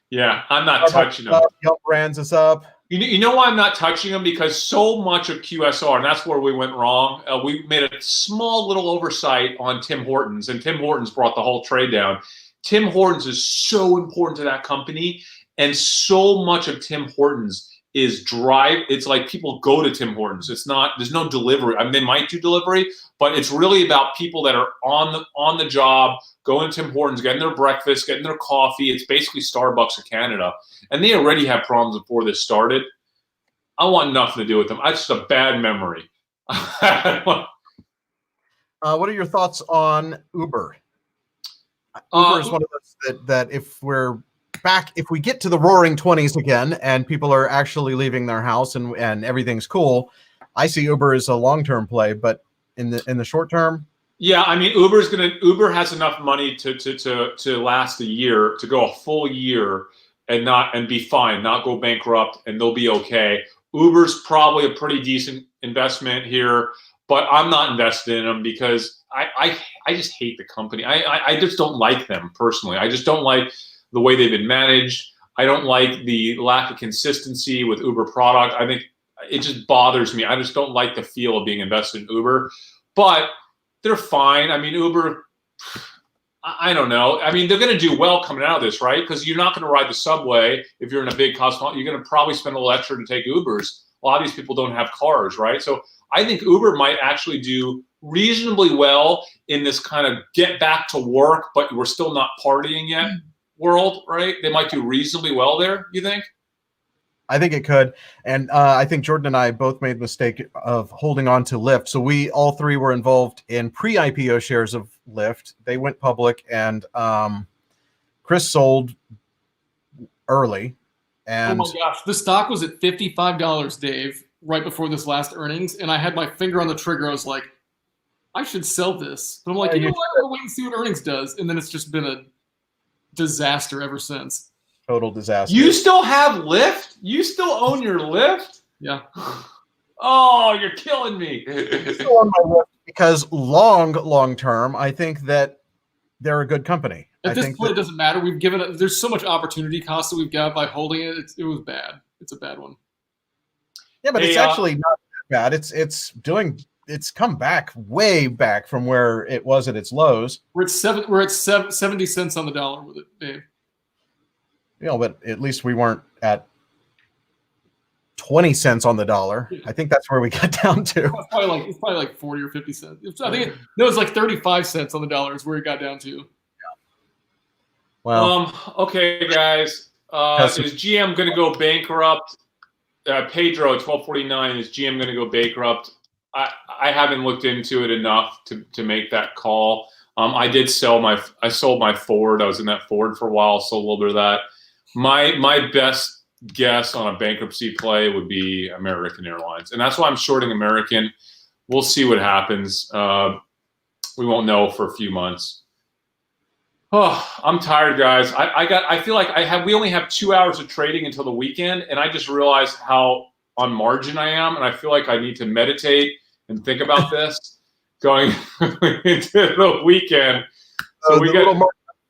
Yeah, I'm not touching them. Yelp Brands is up. You know why I'm not touching them? Because so much of QSR, and that's where we went wrong. We made a small little oversight on Tim Hortons, and Tim Hortons brought the whole trade down. Tim Hortons is so important to that company, and so much of Tim Hortons is drive. It's like people go to Tim Hortons. It's not. There's no delivery. I mean, they might do delivery, but it's really about people that are on the job, going to Tim Hortons, getting their breakfast, getting their coffee. It's basically Starbucks of Canada, and they already had problems before this started. I want nothing to do with them. That's just a bad memory. What are your thoughts on Uber? Uber is one of those that if we're back, if we get to the roaring 20s again and people are actually leaving their house and everything's cool, I see Uber as a long-term play, but in the short term, yeah, I mean, Uber has enough money to last a year, to go a full year and be fine, not go bankrupt, and they'll be okay. Uber's probably a pretty decent investment here, but I'm not invested in them because I just hate the company. I just don't like them personally. I just don't like the way they've been managed. I don't like the lack of consistency with Uber product. I think it just bothers me. I just don't like the feel of being invested in Uber, but they're fine. I mean, Uber, I don't know. I mean, they're going to do well coming out of this, right? Because you're not going to ride the subway if you're in a big cosmopolitan. You're going to probably spend a little extra to take Ubers. A lot of these people don't have cars, right? So I think Uber might actually do reasonably well in this kind of get back to work, but we're still not partying yet world, right? They might do reasonably well there, you think? I think it could. And I think Jordan and I both made the mistake of holding on to Lyft. So we all three were involved in pre-IPO shares of Lyft. They went public, and Chris sold early. And oh my gosh, the stock was at $55, Dave, right before this last earnings, and I had my finger on the trigger. I was like, I should sell this. But I'm like, you know what? I'm gonna wait and see what earnings does. And then it's just been a disaster ever since. Total disaster. You still have Lyft? You still own your Lyft? Yeah. Oh, you're killing me. Still on my list because long term, I think that they're a good company. At this point, it doesn't matter. We've given there's so much opportunity cost that we've got by holding it. It was bad. It's a bad one. Yeah, but it's actually not bad. It's come back way back from where it was at its lows. We're at 70 cents on the dollar with it, Dave. You know, but at least we weren't at 20 cents on the dollar. I think that's where we got down to. It's probably like 40 or 50 cents. I think it was like 35 cents on the dollar is where it got down to. Yeah. Well, okay, guys. Is GM going to go bankrupt? Pedro at 1249, is GM going to go bankrupt? I haven't looked into it enough to make that call. I sold my Ford. I was in that Ford for a while, sold a little bit of that. My best guess on a bankruptcy play would be American Airlines, and that's why I'm shorting American. We'll see what happens. We won't know for a few months. Oh, I'm tired, guys. I feel like we only have 2 hours of trading until the weekend, and I just realized how on margin I am, and I feel like I need to meditate and think about this going into the weekend. So we got a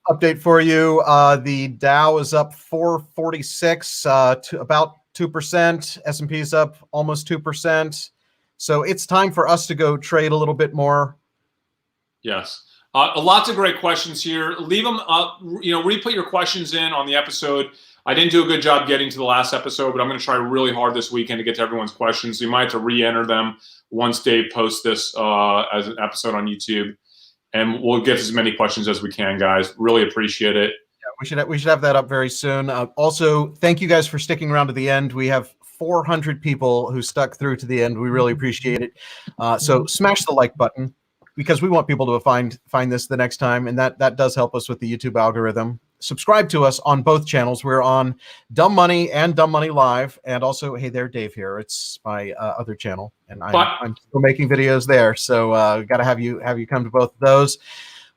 update for you. The Dow is up 446 to about 2%. S&P is up almost 2%. So it's time for us to go trade a little bit more. Yes. Lots of great questions here. Leave them up. Re-put your questions in on the episode. I didn't do a good job getting to the last episode, but I'm going to try really hard this weekend to get to everyone's questions. So you might have to re-enter them once Dave posts this as an episode on YouTube, and we'll get as many questions as we can, guys. Really appreciate it. Yeah, we should have that up very soon. Also, thank you guys for sticking around to the end. We have 400 people who stuck through to the end. We really appreciate it. So smash the like button, because we want people to find this the next time, and that does help us with the YouTube algorithm. Subscribe to us on both channels. We're on Dumb Money and Dumb Money Live, and also Hey There, Dave here. It's my other channel, and I'm still making videos there. So got to have you come to both of those.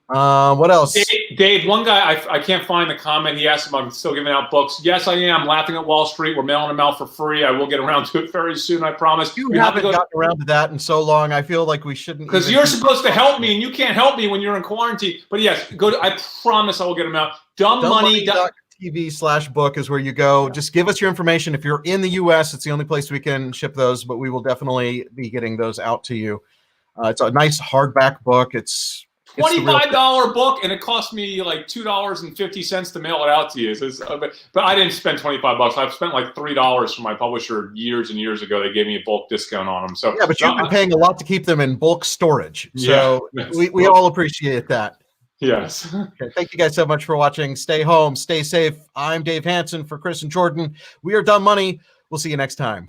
What else? Dave, one guy, I can't find the comment. He asked if I'm still giving out books. Yes, I am. Laughing at Wall Street. We're mailing them out for free. I will get around to it very soon, I promise. You haven't gotten around to that in so long. I feel like we shouldn't. Because you're supposed to help me, and you can't help me when you're in quarantine. But yes, I promise I will get them out. Dumbmoney.tv. TV/book is where you go. Just give us your information. If you're in the US, it's the only place we can ship those, but we will definitely be getting those out to you. It's a nice hardback book. It's $25 book, and it cost me like $2.50 to mail it out to you. But I didn't spend $25. I've spent like $3 from my publisher years and years ago. They gave me a bulk discount on them. So yeah, but you've been paying a lot to keep them in bulk storage. So we all appreciate that. Yes. Okay, thank you guys so much for watching. Stay home, stay safe. I'm Dave Hansen for Chris and Jordan. We are Dumb Money. We'll see you next time.